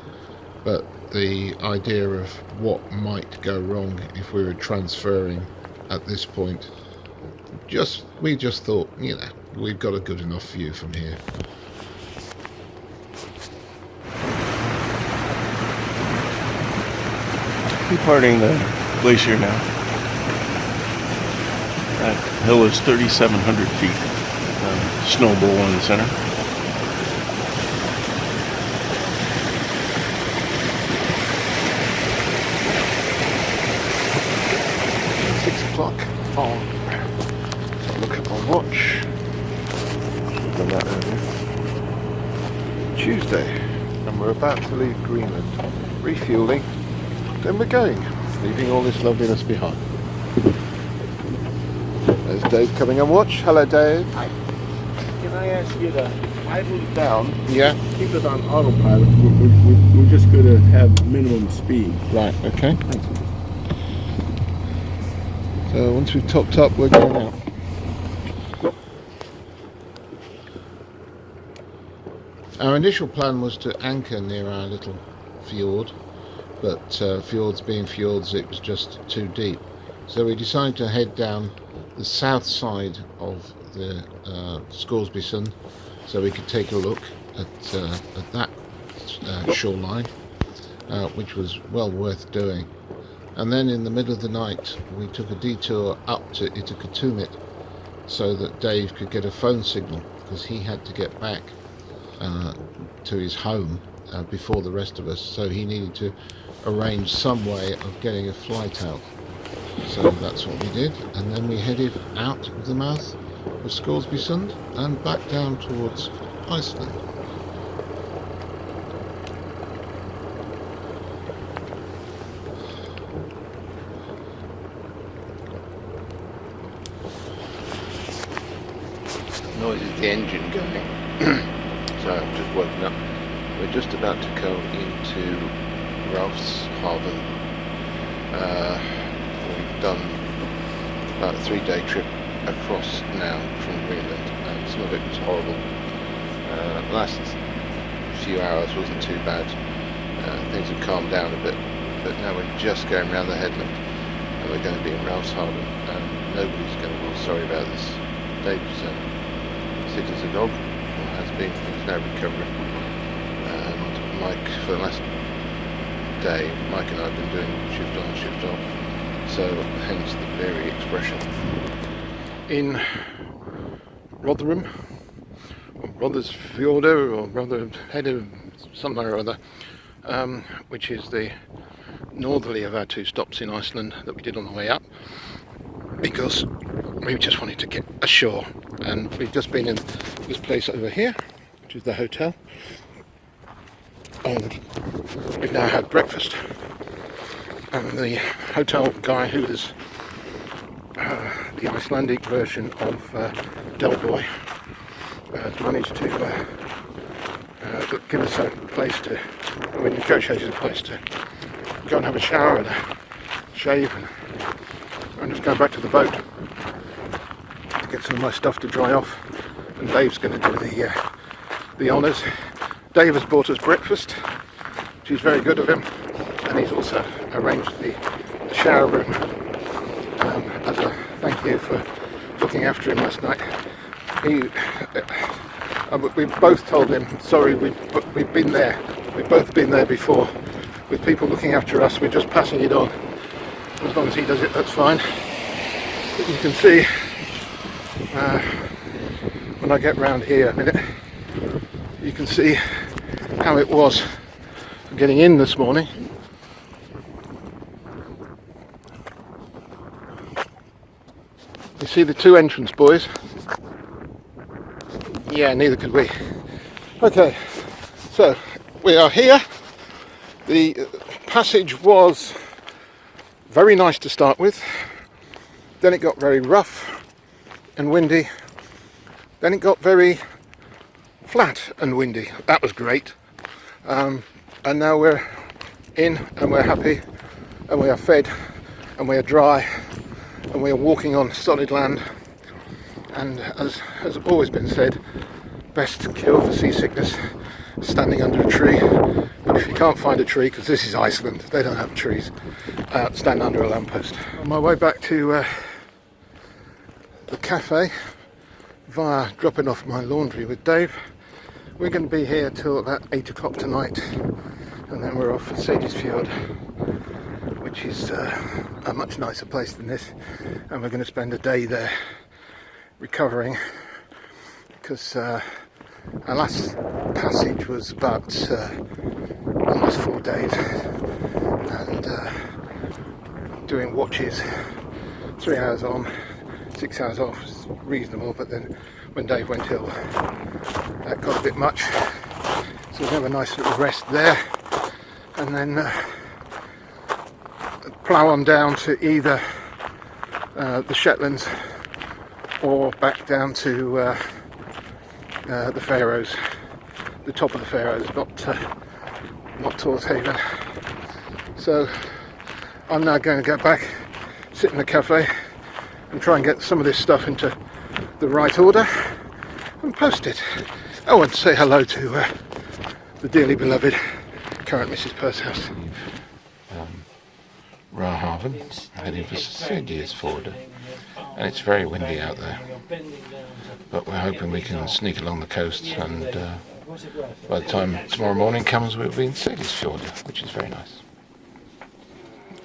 but the idea of what might go wrong if we were transferring at this point, we just thought, you know, we've got a good enough view from here. Departing the glacier now. That hill is 3,700 feet. Snow bowl in the center. On. Look at my watch. I've done that earlier. about to leave Greenland, refueling, then we're going, leaving all this loveliness behind. There's Dave coming on watch. Hello, Dave. Hi. Can I ask you to idle it down? Yeah. Keep it on autopilot. We're just going to have minimum speed. Right. Okay. So once we've topped up, we're going out. Our initial plan was to anchor near our little fjord, but fjords being fjords, it was just too deep. So we decided to head down the south side of the Scoresby Sund, so we could take a look at that shoreline, which was well worth doing. And then in the middle of the night, we took a detour up to Itukatummit so that Dave could get a phone signal, because he had to get back to his home before the rest of us, so he needed to arrange some way of getting a flight out. So that's what we did, and then we headed out of the mouth of Scoresby Sund and back down towards Iceland. Noise is the engine going. So I've just woken up. We're just about to go into Ralphshaven. We've done about a 3-day trip across now from Greenland, and some of it was horrible. Last few hours wasn't too bad. Things have calmed down a bit, but now we're just going around the headland, and we're going to be in Ralphshaven, and nobody's going to be sorry about this. Dave's sick as a dog, or has been. He's now recovering, and Mike, for the last day, Mike and I have been doing shift on, shift off, so hence the very expression. In Rotherham, or Rothersfjord, or Rotherhead, something or other, which is the northerly of our 2 stops in Iceland that we did on the way up, because we just wanted to get ashore. And we've just been in this place over here, which is the hotel, and we've now had breakfast, and the hotel guy, who is the Icelandic version of Del Boy, has managed to give us a place to, we negotiated a place to go and have a shower and a shave, and I'm just going back to the boat to get some of my stuff to dry off, and Dave's going to do the honours. Dave has bought us breakfast, which is very good of him, and he's also arranged the shower room as a thank you for looking after him last night. We both told him, sorry, we've been there, we've both been there before with people looking after us, we're just passing it on. As long as he does it, that's fine. But you can see when I get round here a minute, you can see how it was getting in this morning. You see the 2 entrance buoys? Yeah, neither could we. Okay, so we are here. The passage was very nice to start with, then it got very rough and windy, then it got very flat and windy. That was great, and now we're in, and we're happy, and we are fed, and we are dry, and we are walking on solid land. And as has always been said, best cure for seasickness, standing under a tree. But if you can't find a tree, because this is Iceland, they don't have trees, stand under a lamppost. On my way back to the cafe via dropping off my laundry with Dave, we're going to be here till about 8 o'clock tonight, and then we're off for Seyðisfjord, which is a much nicer place than this, and we're going to spend a day there recovering, because our last passage was about almost 4 days, and doing watches, 3 hours on, 6 hours off is reasonable, but then when Dave went ill, that got a bit much, So we'll have a nice little rest there, and then plough on down to either the Shetlands or back down to the Faroes, the top of the Faroes, not Torshaven. So I'm now going to go back, sit in a cafe and try and get some of this stuff into the right order and post it. Oh, and say hello to the dearly beloved current Mrs. Pursehouse. Rahaven, heading for Sadius Fjord, and it's very windy out there, but we're hoping we can sneak along the coast, and by the time tomorrow morning comes we'll be in Sadius Fjord, which is very nice.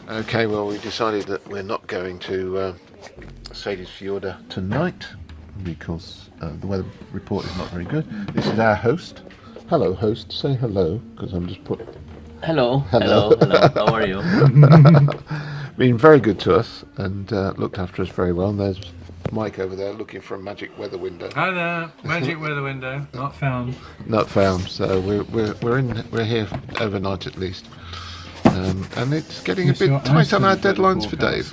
Okay, well, we decided that we're not going to Sadius Fjord tonight because the weather report is not very good. This is our host. Hello, host. Say hello, because I'm just put. Hello. Hello. How are you? Been very good to us and looked after us very well. And there's Mike over there looking for a magic weather window. Hi there, magic weather window, not found. Not found. So we're here overnight at least, and it's getting a bit tight on our deadlines for Dave.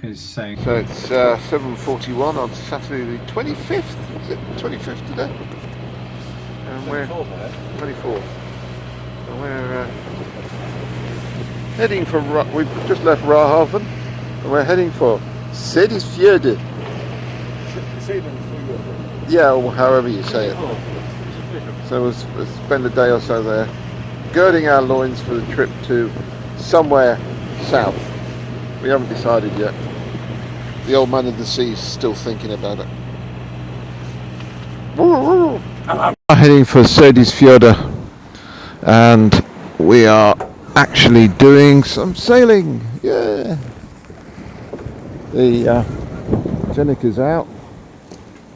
Is saying. So it's 7:41 on Saturday the 25th. Is it 25th today? And we're 24. And we're heading for. We've just left Rahaven, and we're heading for Sadius Fjord. Yeah, or however you say it. So we'll spend a day or so there, girding our loins for the trip to somewhere south. We haven't decided yet. The old man of the sea is still thinking about it. We're heading for Sadius Fjord, and we are actually doing some sailing. Yeah. The Jennick is out.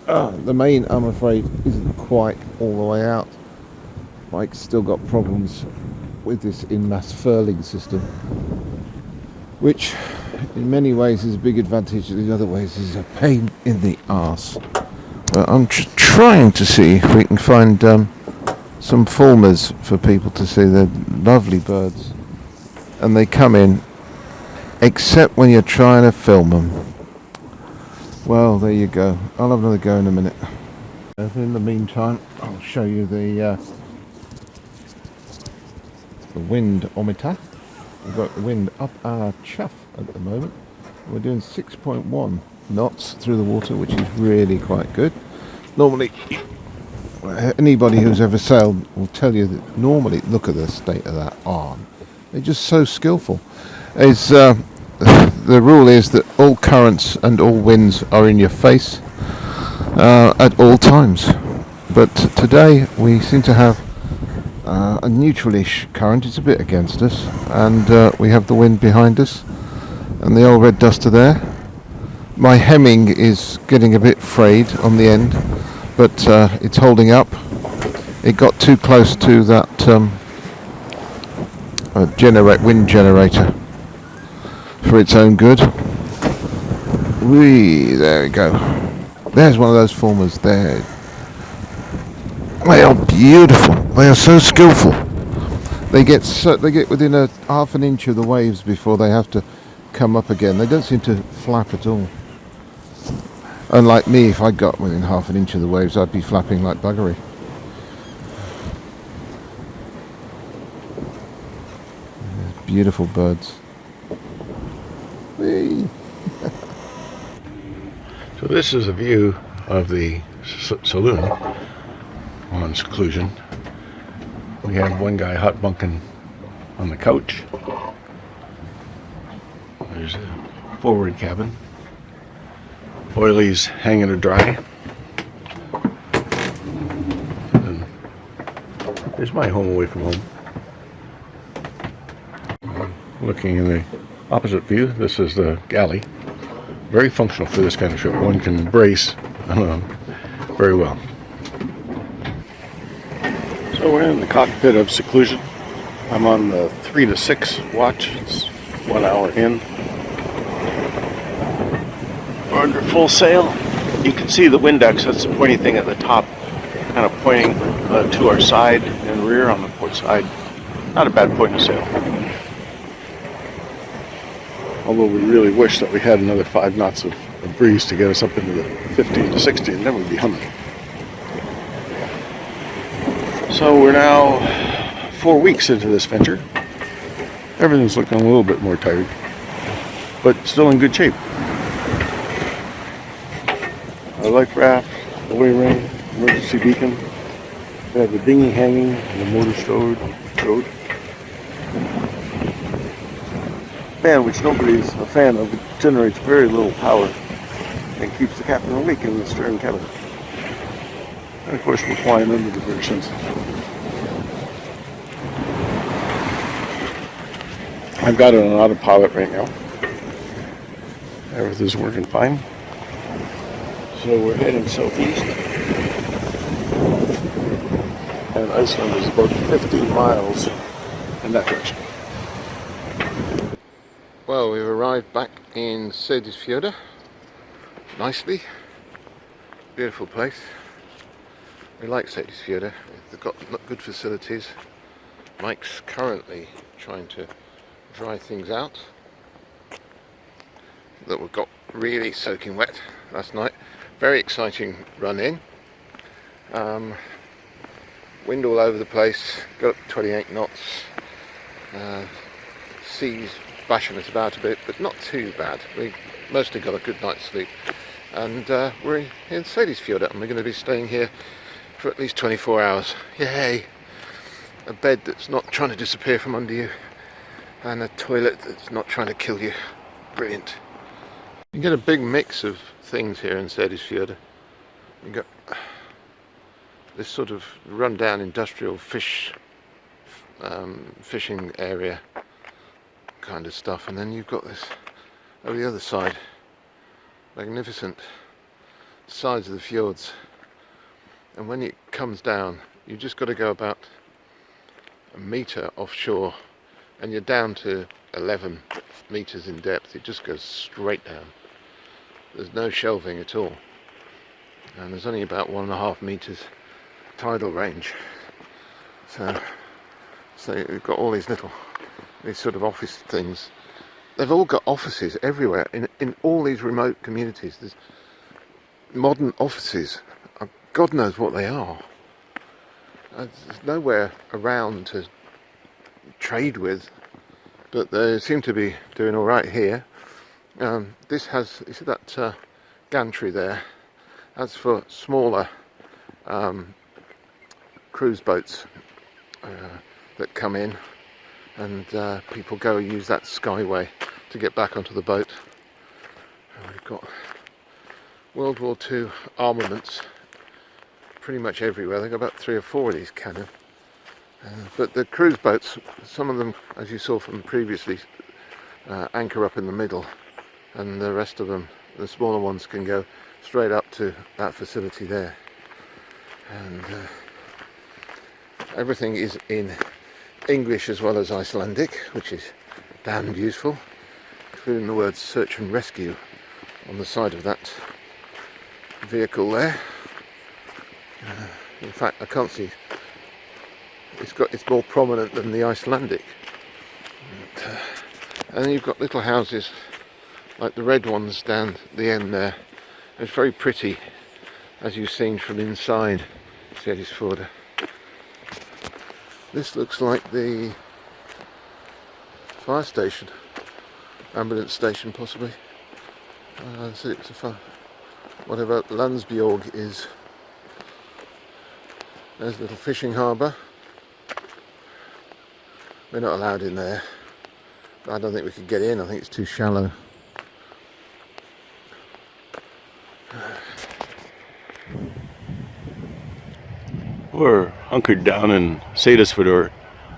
The main, I'm afraid, isn't quite all the way out. Mike's still got problems with this in-mast furling system, which in many ways is a big advantage, in other ways is a pain in the arse. But I'm trying to see if we can find some fulmars for people to see. They're lovely birds, and they come in except when you're trying to film them. Well, there you go. I'll have another go in a minute. In the meantime, I'll show you the windometer. We've got the wind up our chuff at the moment. We're doing 6.1 knots through the water, which is really quite good. Normally, anybody who's ever sailed will tell you that normally, look at the state of that arm. They're just so skillful. It's, the rule is that all currents and all winds are in your face at all times. But today we seem to have a neutral-ish current. It's a bit against us, and we have the wind behind us and the old red duster there. My hemming is getting a bit frayed on the end, but it's holding up. It got too close to that wind generator for its own good. There we go. There's one of those fulmars there. They are beautiful. They are so skillful. They get within a half an inch of the waves before they have to come up again. They don't seem to flap at all. Unlike me, if I got within half an inch of the waves, I'd be flapping like buggery. Beautiful birds. Whee. So this is a view of the saloon on Seclusion. We have one guy hot bunking on the couch. There's a forward cabin. Oiley's hanging to dry. And there's my home away from home. Looking in the opposite view, this is the galley. Very functional for this kind of ship. One can brace very well. So we're in the cockpit of Seclusion. I'm on the 3 to 6 watch. It's 1 hour in. We're under full sail. You can see the Windex. That's the pointy thing at the top, kind of pointing to our side and rear on the port side. Not a bad point to sail. Although we really wish that we had another 5 knots of breeze to get us up into the 15 to 16, and then we'd be humming. So we're now 4 weeks into this venture. Everything's looking a little bit more tired, but still in good shape. Our life raft, buoy ring, emergency beacon. We have the dinghy hanging and the motor stowed. Fan, which nobody's a fan of, it generates very little power and keeps the captain awake in the stern cabin. And of course we're flying under diversions. I've got it on autopilot right now. Everything's working fine. So we're heading southeast. And Iceland is about 15 miles in that direction. Well, we've arrived back in Fjord. Nicely. Beautiful place. We like Fjord. They've got good facilities. Mike's currently trying to dry things out that we got really soaking wet last night. Very exciting run in. Wind all over the place, got up to 28 knots. Seas bashing us about a bit, but not too bad. We mostly got a good night's sleep, and we're in Fjord, and we're going to be staying here for at least 24 hours. Yay! A bed that's not trying to disappear from under you, and a toilet that's not trying to kill you. Brilliant. You get a big mix of things here in Fjord. You got this sort of run-down industrial fishing area kind of stuff, and then you've got this over the other side, magnificent sides of the fjords, and when it comes down you just got to go about a metre offshore and you're down to 11 metres in depth. It just goes straight down. There's no shelving at all, and there's only about 1.5 metres tidal range, so you've got all these sort of office things. They've all got offices everywhere in all these remote communities. There's modern offices. God knows what they are. There's nowhere around to trade with, but they seem to be doing all right here. This has, you see that gantry there? That's for smaller cruise boats that come in, and people go use that skyway to get back onto the boat. And we've got World War II armaments pretty much everywhere. They've got about 3 or 4 of these cannon. But the cruise boats, some of them, as you saw from previously, anchor up in the middle, and the rest of them, the smaller ones, can go straight up to that facility there. And everything is in English as well as Icelandic, which is damned useful, including the words search and rescue on the side of that vehicle there. In fact, I can't see, it's more prominent than the Icelandic. And then you've got little houses like the red ones down the end there. It's very pretty, as you've seen from inside Fjord. This looks like the fire station, ambulance station possibly. So it's whatever Landsbjorg is. There's a little fishing harbour. We're not allowed in there. I don't think we could get in. I think it's too shallow. We're hunkered down in Seyðisfjörður,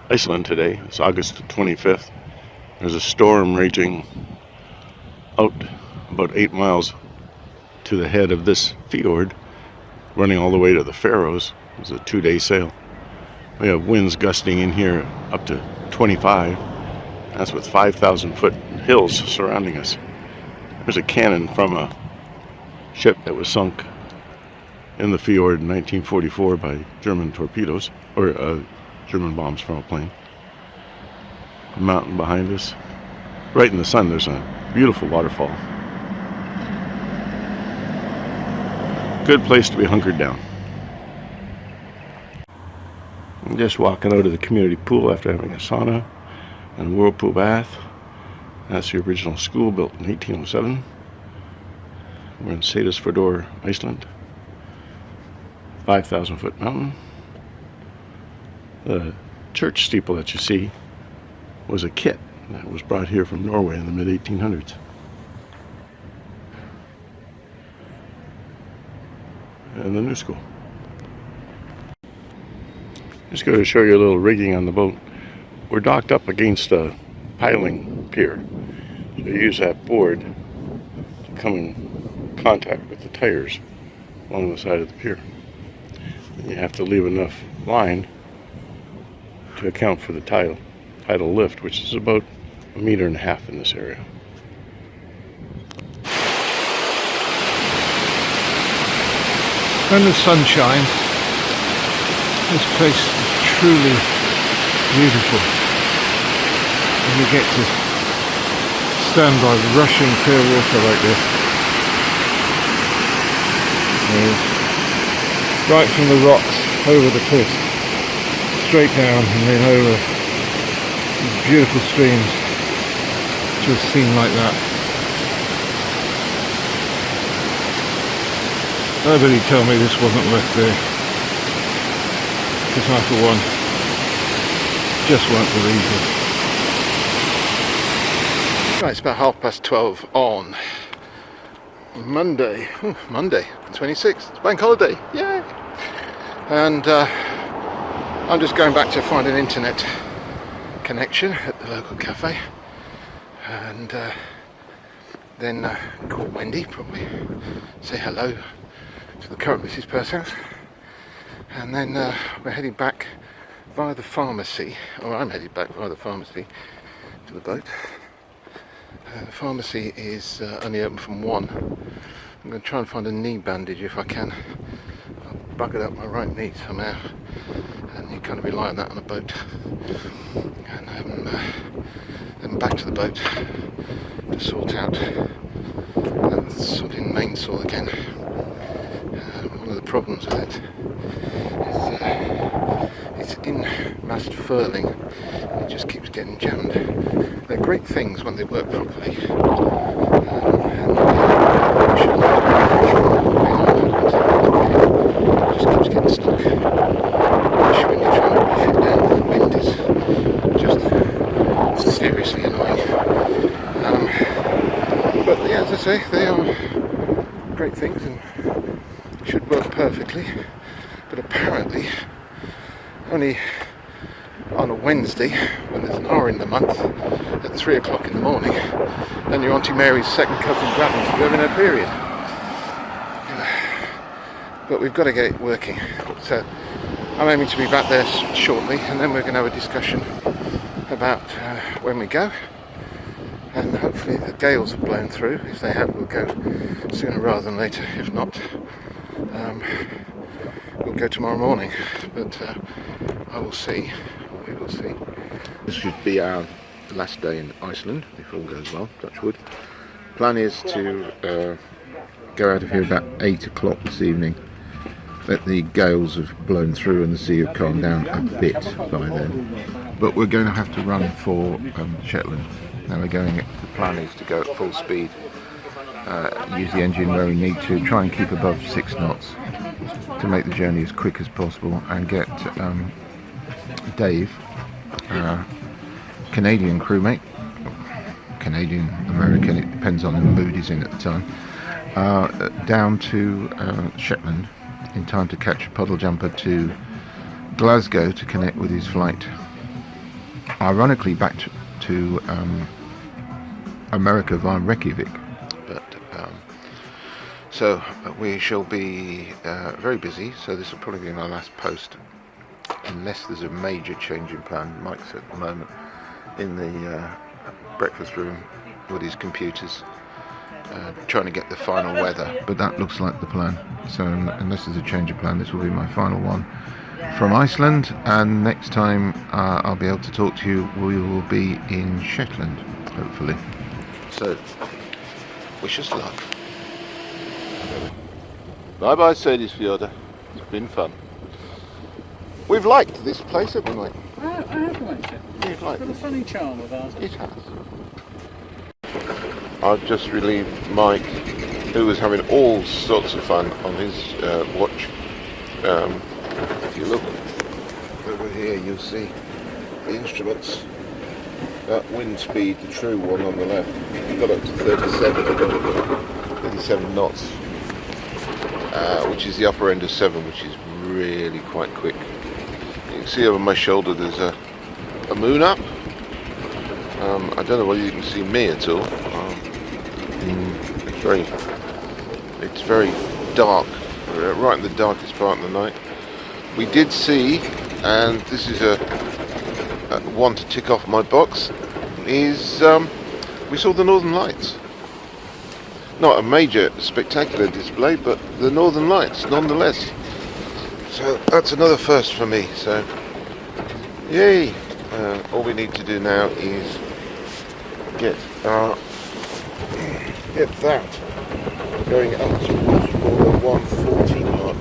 Iceland today. It's August 25th. There's a storm raging out about 8 miles to the head of this fjord, running all the way to the Faroes. It's a 2-day sail. We have winds gusting in here up to 25. That's with 5,000-foot hills surrounding us. There's a cannon from a ship that was sunk in the fjord in 1944 by German torpedoes, or German bombs from a plane. The mountain behind us. Right in the sun, there's a beautiful waterfall. Good place to be hunkered down. I'm just walking out of the community pool after having a sauna and a whirlpool bath. That's the original school, built in 1807. We're in Seyðisfjörður, Iceland. 5,000-foot mountain. The church steeple that you see was a kit that was brought here from Norway in the mid-1800s. And the new school. Just going to show you a little rigging on the boat. We're docked up against a piling pier. So you use that board to come in contact with the tires along the side of the pier. And you have to leave enough line to account for the tidal lift, which is about 1.5 meters in this area. When the sun shines, this place is truly beautiful. And you get to stand by rushing clear water like this. Right from the rocks over the cliffs, straight down and then over these beautiful streams, just seen like that. Nobody tell me this wasn't left there, because I for one just won't believe it. Right, it's about 12:30 on Monday, Monday the 26th, it's bank holiday, yay! And I'm just going back to find an internet connection at the local cafe, and then call Wendy, probably say hello to the current Mrs. Purcell, and then we're heading back via the pharmacy, or I'm headed back via the pharmacy to the boat. The pharmacy is only open from 1. I'm going to try and find a knee bandage if I can. I've buggered up my right knee somehow, and you kind of rely on that on a boat. And then back to the boat to sort out sorting main saw again. One of the problems with it is it's in mast furling. It just keeps getting jammed. They're great things when they work properly. It just keeps getting stuck. Especially when you're trying to reef it down, the wind is just seriously annoying. But yeah, as I say, they are great things and should work perfectly. But apparently, only on a Wednesday, when there's an hour in the month, at 3 o'clock in the morning, and your Auntie Mary's second cousin Gravin to be having her period. But we've got to get it working. So I'm aiming to be back there shortly, and then we're going to have a discussion about when we go. And hopefully the gales have blown through. If they have, we'll go sooner rather than later. If not, we'll go tomorrow morning. But I will see. We will see. This should be our last day in Iceland, if all goes well, touch wood. Plan is to go out of here about 8 o'clock this evening. That the gales have blown through and the sea have calmed down a bit by then. But we're going to have to run for Shetland. Now we're going, the plan is to go at full speed, use the engine where we need to, try and keep above 6 knots to make the journey as quick as possible, and get Dave, Canadian crewmate, Canadian, American, it depends on the mood he's in at the time, down to Shetland in time to catch a puddle jumper to Glasgow to connect with his flight. Ironically back to America via Reykjavik, but so we shall be very busy, so this will probably be my last post unless there's a major change in plan. Mike's at the moment in the breakfast room with his computers trying to get the final weather, but that looks like the plan. So unless there's a change of plan, this will be my final one from Iceland, and next time I'll be able to talk to you, we will be in Shetland, hopefully. So, wish us luck. Bye bye, Fjord. It's been fun. We've liked this place, haven't we? I have liked it. You've liked It's got a funny charm about it. It has. I've just relieved Mike, who was having all sorts of fun on his watch. If you look over here, you'll see the instruments. That wind speed, the true one on the left, got up to 37 knots, which is the upper end of 7, which is really quite quick. You can see over my shoulder there's a moon up. I don't know whether you can see me at all. It's very dark. We're right in the darkest part of the night. We did see, and this is a one to tick off my box, is we saw the Northern Lights. Not a major spectacular display, but the Northern Lights nonetheless. So that's another first for me. So yay! All we need to do now is get that going up towards the 140 mark.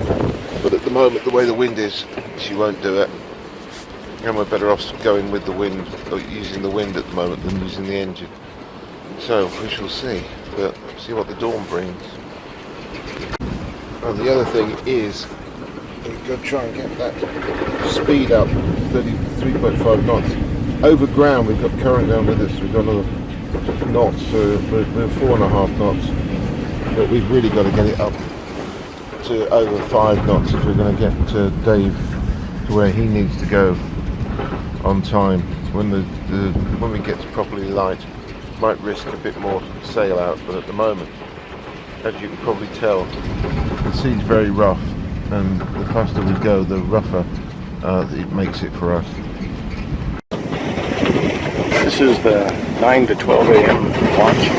But at the moment, the way the wind is, she won't do it. And we're better off going with the wind, or using the wind at the moment, than using the engine. So we shall see. But see what the dawn brings. And the other thing is, we've got to try and get that speed up, 33.5 knots. Over ground, we've got current down with us. We've got another knots, so we're 4.5 knots. But we've really got to get it up to over 5 knots if we're going to get Dave to where he needs to go on time. When when we get to properly light, might risk a bit more sail out, but at the moment, as you can probably tell, the sea's very rough, and the faster we go, the rougher it makes it for us. This is the 9 to 12 a.m. watch.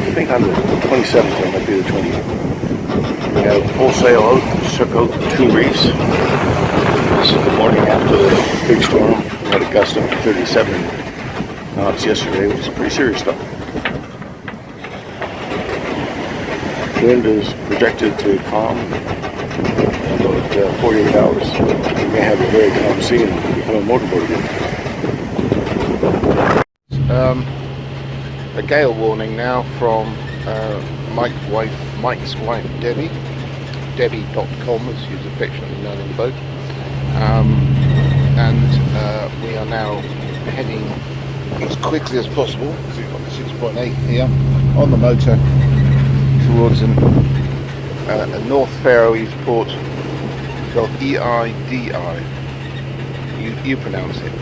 I think on the 27th, it might be the 28th. We have full sail out, circled 2 reefs. This is the morning after the big storm. We had a gust up to 37 knots yesterday, which is pretty serious stuff. The wind is projected to calm in about 48 hours. We may have a very calm sea and become a motorboat again. A gale warning now from Mike's wife Debbie, Debbie.com as she's affectionately known in the boat, and we are now heading as quickly as possible, because we've got the 6.8 here on the motor, towards a North Faroese port spelled E-I-D-I, you pronounce it,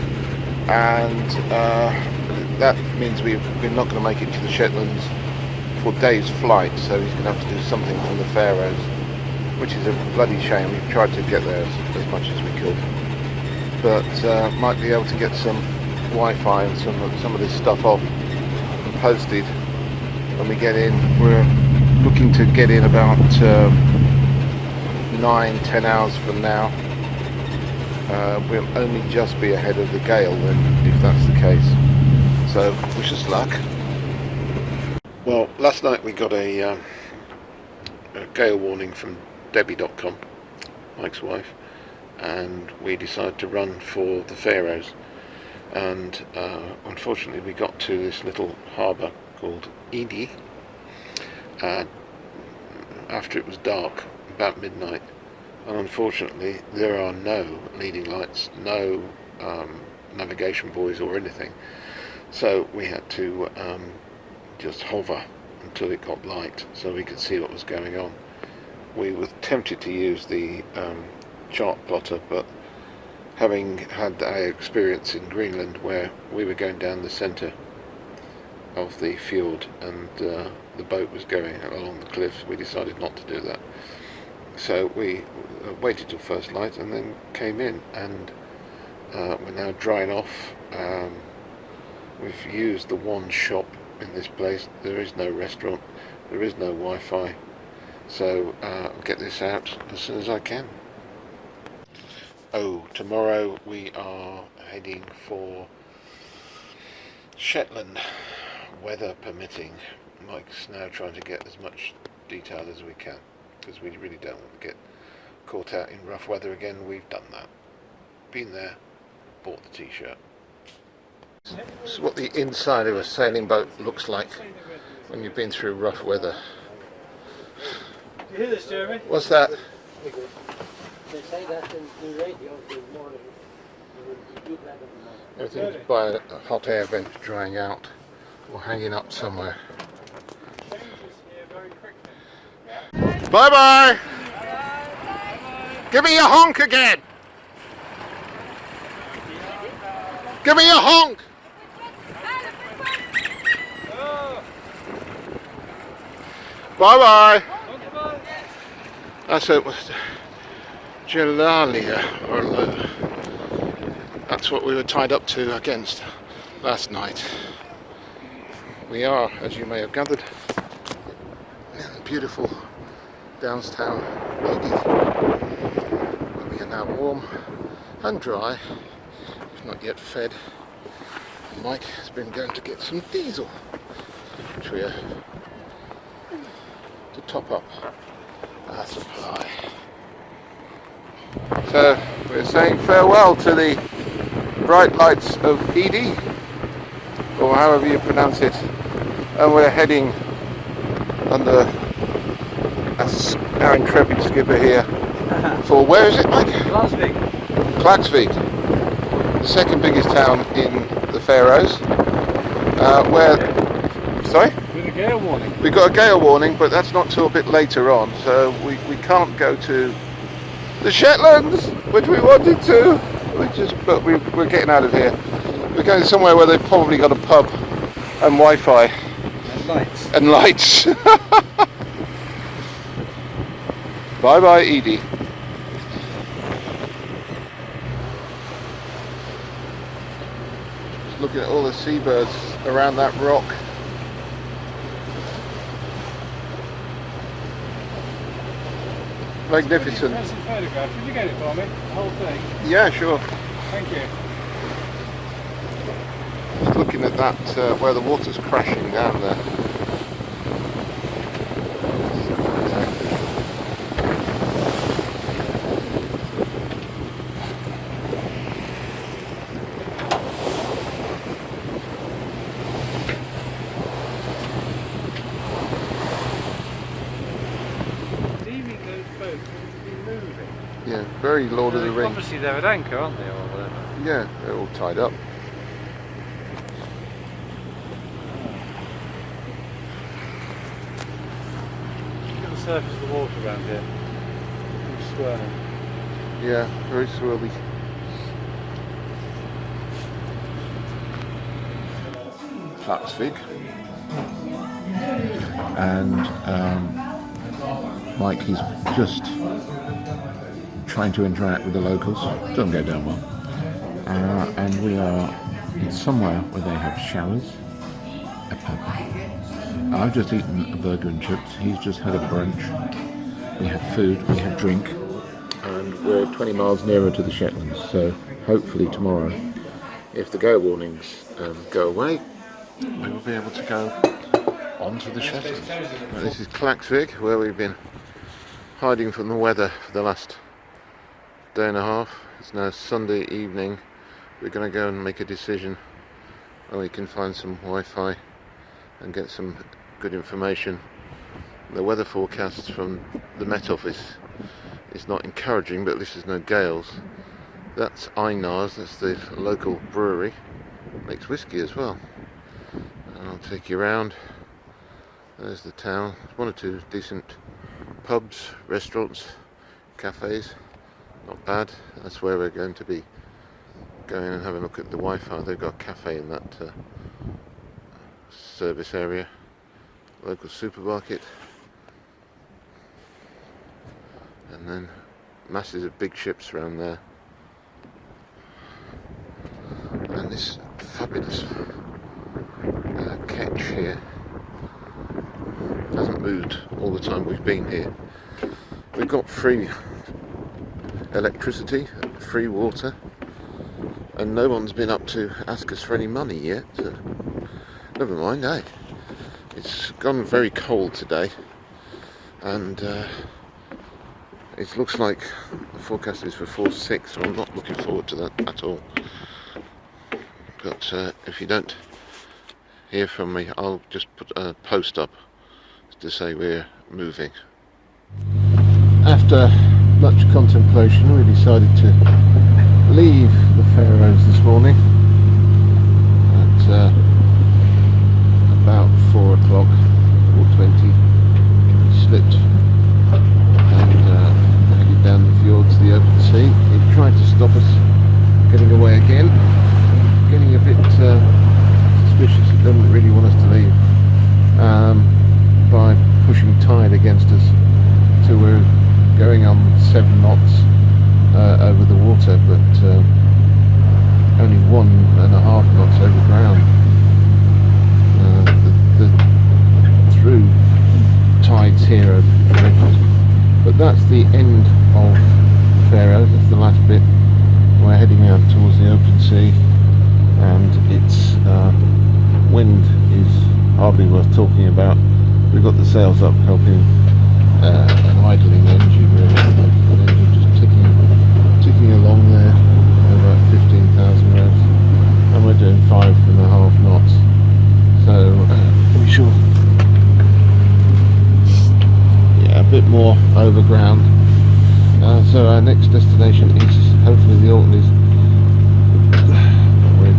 and that means we're not going to make it to the Shetlands for Dave's flight, so he's going to have to do something from the Faroes, which is a bloody shame. We've tried to get there as much as we could, but might be able to get some Wi-Fi and some of this stuff off and posted when we get in. We're looking to get in about 9-10 hours from now. We'll only just be ahead of the gale then, if that's the case. So, wish us luck. Well, last night we got a gale warning from Debbie.com, Mike's wife, and we decided to run for the Faroes. And unfortunately we got to this little harbour called Edi after it was dark, about midnight. And unfortunately there are no leading lights, no navigation buoys or anything. So we had to just hover until it got light so we could see what was going on. We were tempted to use the chart plotter, but having had our experience in Greenland where we were going down the centre of the fjord and the boat was going along the cliffs, we decided not to do that. So we waited till first light and then came in, and we're now drying off. We've used the one shop in this place. There is no restaurant, there is no Wi-Fi, so I'll get this out as soon as I can. Oh, tomorrow we are heading for Shetland, weather permitting. Mike's now trying to get as much detail as we can, because we really don't want to get caught out in rough weather again. We've done that. Been there, bought the t-shirt. This is what the inside of a sailing boat looks like when you've been through rough weather. You hear this, Jeremy? What's that? They say that in the radio this morning. Everything's by a hot air vent drying out or hanging up somewhere. Bye bye! Give me your honk again! Give me your honk! Bye bye! That's it. Gelalia, or that's what we were tied up to against last night. We are, as you may have gathered, in beautiful Downstown ladies. We are now warm and dry, if not yet fed. Mike has been going to get some diesel, which we are to top up our supply. So we're saying farewell to the bright lights of Edie, or however you pronounce it, and we're heading under our intrepid skipper here for, where is it, Mike? Klaksvik, the second biggest town in the Faroes. Sorry? With a gale warning. We got a gale warning, but that's not till a bit later on, so we can't go to the Shetlands, which we wanted to. But we're getting out of here. We're going somewhere where they've probably got a pub and Wi-Fi and lights. Bye bye, Edie. Just looking at all the seabirds around that rock. Magnificent. That's a photograph. Could you get it for me? The whole thing? Yeah, sure. Thank you. Just looking at that, where the water's crashing down there. Yeah, very Lord of the Rings. Obviously they're at anchor, aren't they, or whatever? Yeah, they're all tied up. Look at the surface of the water around here. It's swirling. Yeah, very swirly. Klaksvik. And Mike, he's just trying to interact with the locals. Doesn't go down well. And we are in somewhere where they have showers, a pub. I've just eaten a burger and chips. He's just had a brunch. We have food, we have drink, and we're 20 miles nearer to the Shetlands. So hopefully tomorrow, if the gale warnings go away, we will be able to go on to the Shetlands. This is Klaksvik, where we've been hiding from the weather for the last day and a half. It's now Sunday evening. We're going to go and make a decision where we can find some Wi-Fi and get some good information. The weather forecast from the Met Office is not encouraging, but at least there's no gales. That's Einar's, that's the local brewery. Makes whiskey as well. And I'll take you around. There's the town. One or two decent pubs, restaurants, cafes. Not bad. That's where we're going to be going and having a look at the Wi-Fi. They've got a cafe in that service area. Local supermarket. And then masses of big ships around there. And this fabulous ketch here hasn't moved all the time we've been here. We've got free electricity, free water, and no one's been up to ask us for any money yet. So never mind, eh? It's gone very cold today, and it looks like the forecast is for 4 to 6, so I'm not looking forward to that at all. But if you don't hear from me, I'll just put a post up to say we're moving. After much contemplation, we decided to leave the Faroes this morning at about 4 o'clock, 4:20. We slipped and headed down the fjord to the open sea. It tried to stop us getting away again, getting a bit suspicious. It doesn't really want us to leave by pushing tide against us, so we're going on 7 knots over the water, but only 1.5 knots over ground. The through tides here are dreadful. But that's the end of Faroe. That's the last bit. We're heading out towards the open sea, and its wind is hardly worth talking about. We've got the sails up, helping an idling engine, really. The engine just ticking along there at about 15,000 revs, and we're doing 5.5 knots. So we shall, a bit more over ground. So our next destination is hopefully the Orkneys. We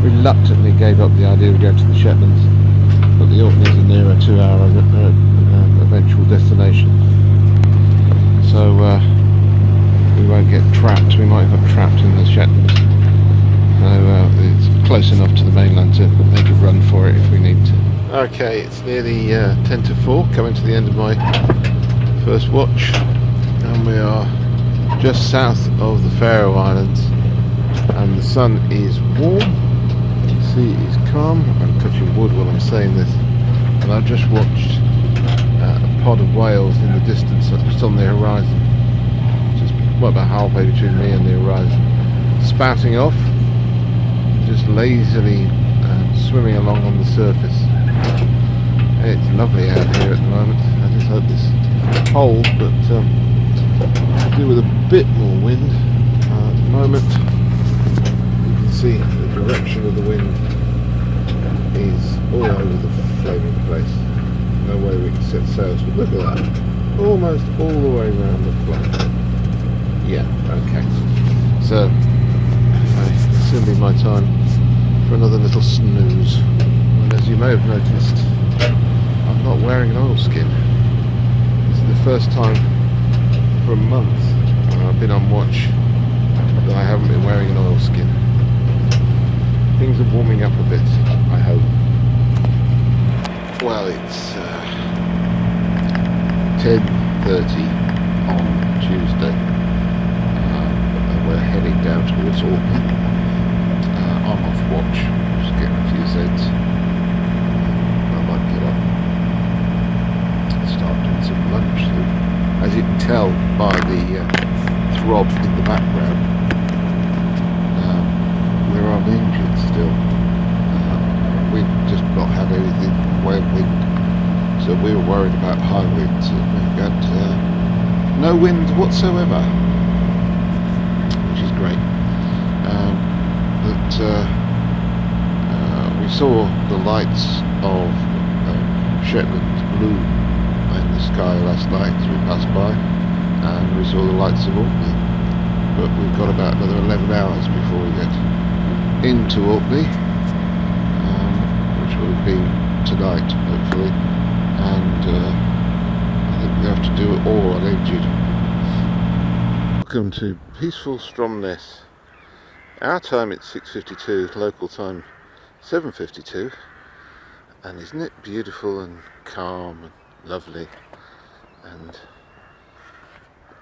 reluctantly gave up the idea of going to the Shetlands, but the Orkneys are near a 2-hour eventual destination. So we won't get trapped. We might have got trapped in the Shetlands. So it's close enough to the mainland to make a run for it if we need to. Okay, it's nearly 10 to 4, coming to the end of my first watch, and we are just south of the Faroe Islands, and the sun is warm, the sea is calm. I'm touching wood while I'm saying this, and I've just watched a pod of whales in the distance, just on the horizon, just about halfway between me and the horizon, spouting off, just lazily swimming along on the surface. It's lovely out here at the moment. I just hope this holds, but to do with a bit more wind at the moment. You can see the direction of the wind is all over the flaming place. No way we can set sails, but look at that, almost all the way around the planet. Yeah, okay, so it's soon be my time for another little snooze. And as you may have noticed, I'm not wearing an oilskin. This is the first time for a month I've been on watch that I haven't been wearing an oilskin. Things are warming up a bit, I hope. Well, it's 10:30 on Tuesday, and we're heading down towards Orkney. I'm off watch, just getting a few Zeds. I might get up and start doing some lunch. So, as you can tell by the throb in the background, we're on the engine still. We've just not had anything wave wind, so we were worried about high winds, and we've got no wind whatsoever, which is great. But we saw the lights of Shetland blue in the sky last night as we passed by, and we saw the lights of Orkney. But we've got about another 11 hours before we get into Orkney, which will be tonight, hopefully, and I think we have to do it all on engine. Welcome to peaceful Stromness. Our time it's 6:52, local time 7:52, and isn't it beautiful and calm and lovely and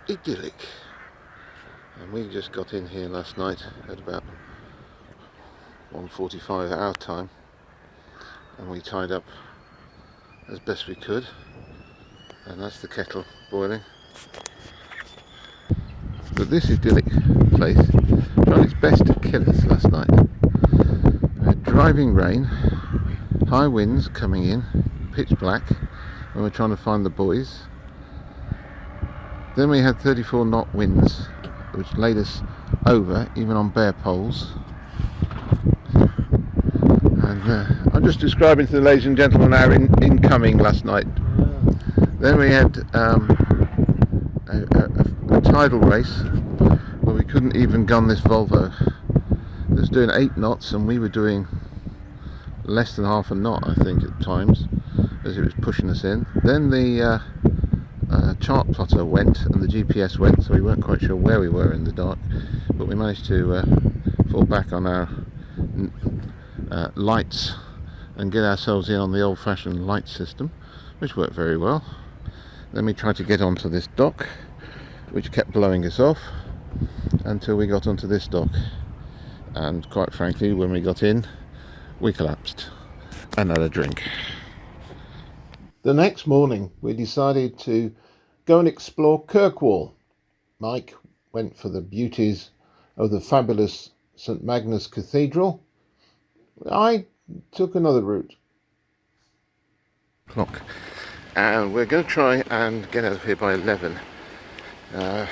idyllic? And we just got in here last night at about 1:45 our time, and we tied up as best we could, and that's the kettle boiling. But this idyllic place tried its best to kill us last night. We had driving rain, high winds coming in, pitch black, and we're trying to find the buoys. Then we had 34 knot winds, which laid us over, even on bare poles. And I'm just describing to the ladies and gentlemen our incoming last night. Then we had a tidal race where we couldn't even gun this Volvo. It was doing 8 knots and we were doing less than half a knot, I think, at times, as it was pushing us in. Then the chart plotter went and the GPS went, so we weren't quite sure where we were in the dark, but we managed to fall back on our lights and get ourselves in on the old-fashioned light system, which worked very well. Then we tried to get onto this dock, which kept blowing us off until we got onto this dock, and quite frankly, when we got in, we collapsed and had a drink. The next morning we decided to go and explore Kirkwall. Mike went for the beauties of the fabulous St Magnus Cathedral. I took another route. And we're going to try and get out of here by 11.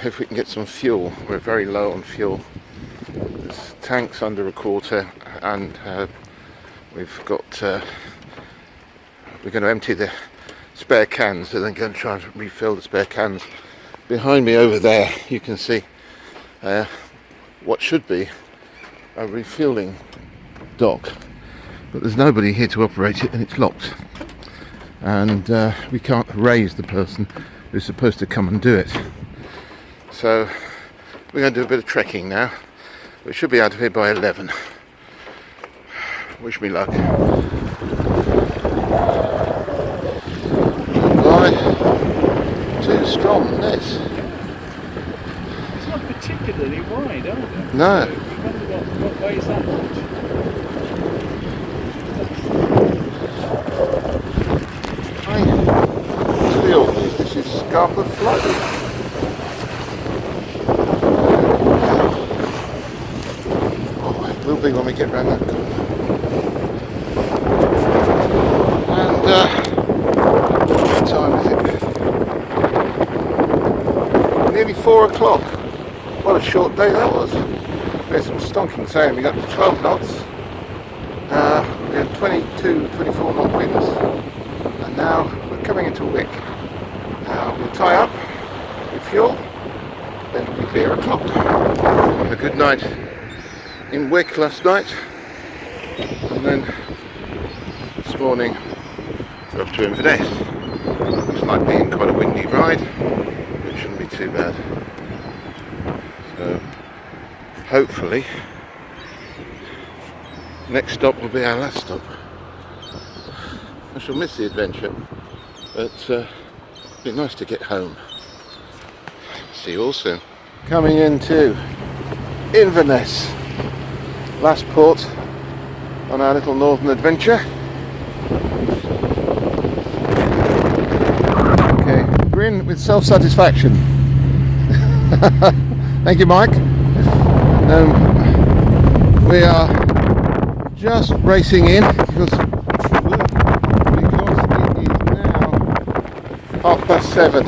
If we can get some fuel. We're very low on fuel. There's tanks under a quarter, and we've got we're going to empty the spare cans and then going to try and refill the spare cans. Behind me over there you can see what should be a refueling dock, but there's nobody here to operate it and it's locked, and we can't raise the person who's supposed to come and do it. So we're going to do a bit of trekking now. We should be out of here by 11. Wish me luck. Why? Too strong, this. It's not particularly wide, are they? No. What weighs that much? To be honest, this is scarp of flood. Will be when we get round that corner. And what time is it? Nearly 4 o'clock. What a short day that was. We had some stonking sailing. We got 12 knots. We had 22, 24 knot winds. And now we're coming into Wick. We'll tie up, refuel, then it'll be clear o'clock. Have a good night in Wick last night, and then this morning we're up to Inverness. Looks like being quite a windy ride, which shouldn't be too bad. So hopefully next stop will be our last stop. I shall miss the adventure, but it'll be nice to get home. See you all soon. Coming into Inverness. Last port on our little northern adventure. Okay, grin with self-satisfaction. Thank you, Mike. We are just racing in because it is now 7:30,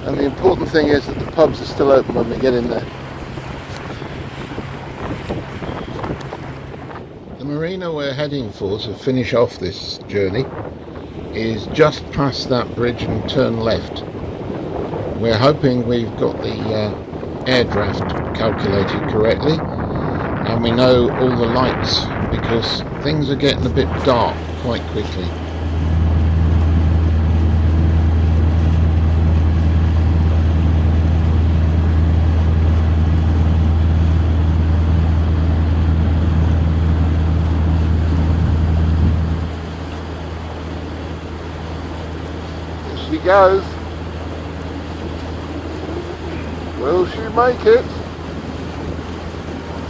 and the important thing is that the pubs are still open when we get in there. The marina we're heading for to finish off this journey is just past that bridge and turn left. We're hoping we've got the air draft calculated correctly, and we know all the lights, because things are getting a bit dark quite quickly. She goes. Will she make it?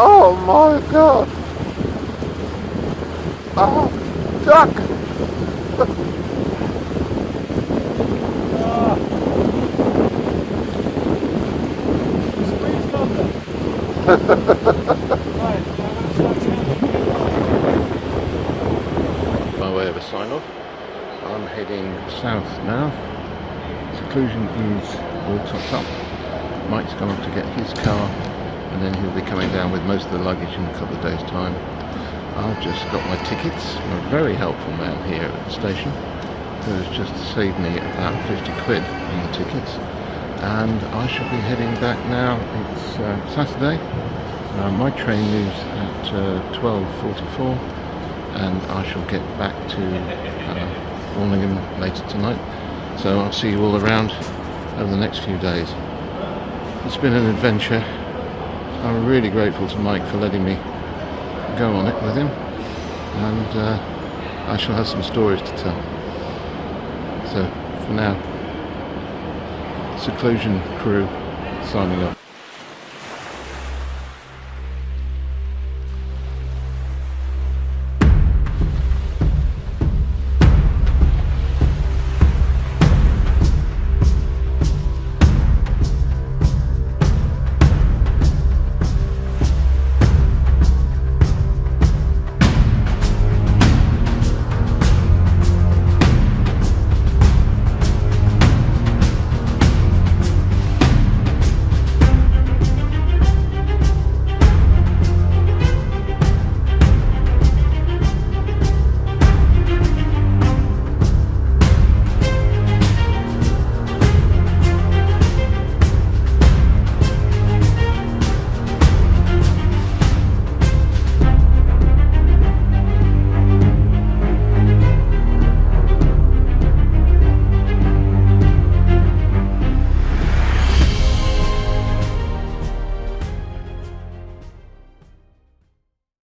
Oh my god! Oh, duck! Is By way of a sign off, I'm heading south now. Seclusion is all tucked up. Mike's gone off to get his car, and then he'll be coming down with most of the luggage in a couple of days' time. I've just got my tickets from a very helpful man here at the station who has just saved me about 50 quid on the tickets, and I shall be heading back now. It's Saturday. My train leaves at 12:44 and I shall get back to Warningham later tonight, so I'll see you all around over the next few days. It's been an adventure. I'm really grateful to Mike for letting me go on it with him, and I shall have some stories to tell. So for now, Seclusion crew signing off.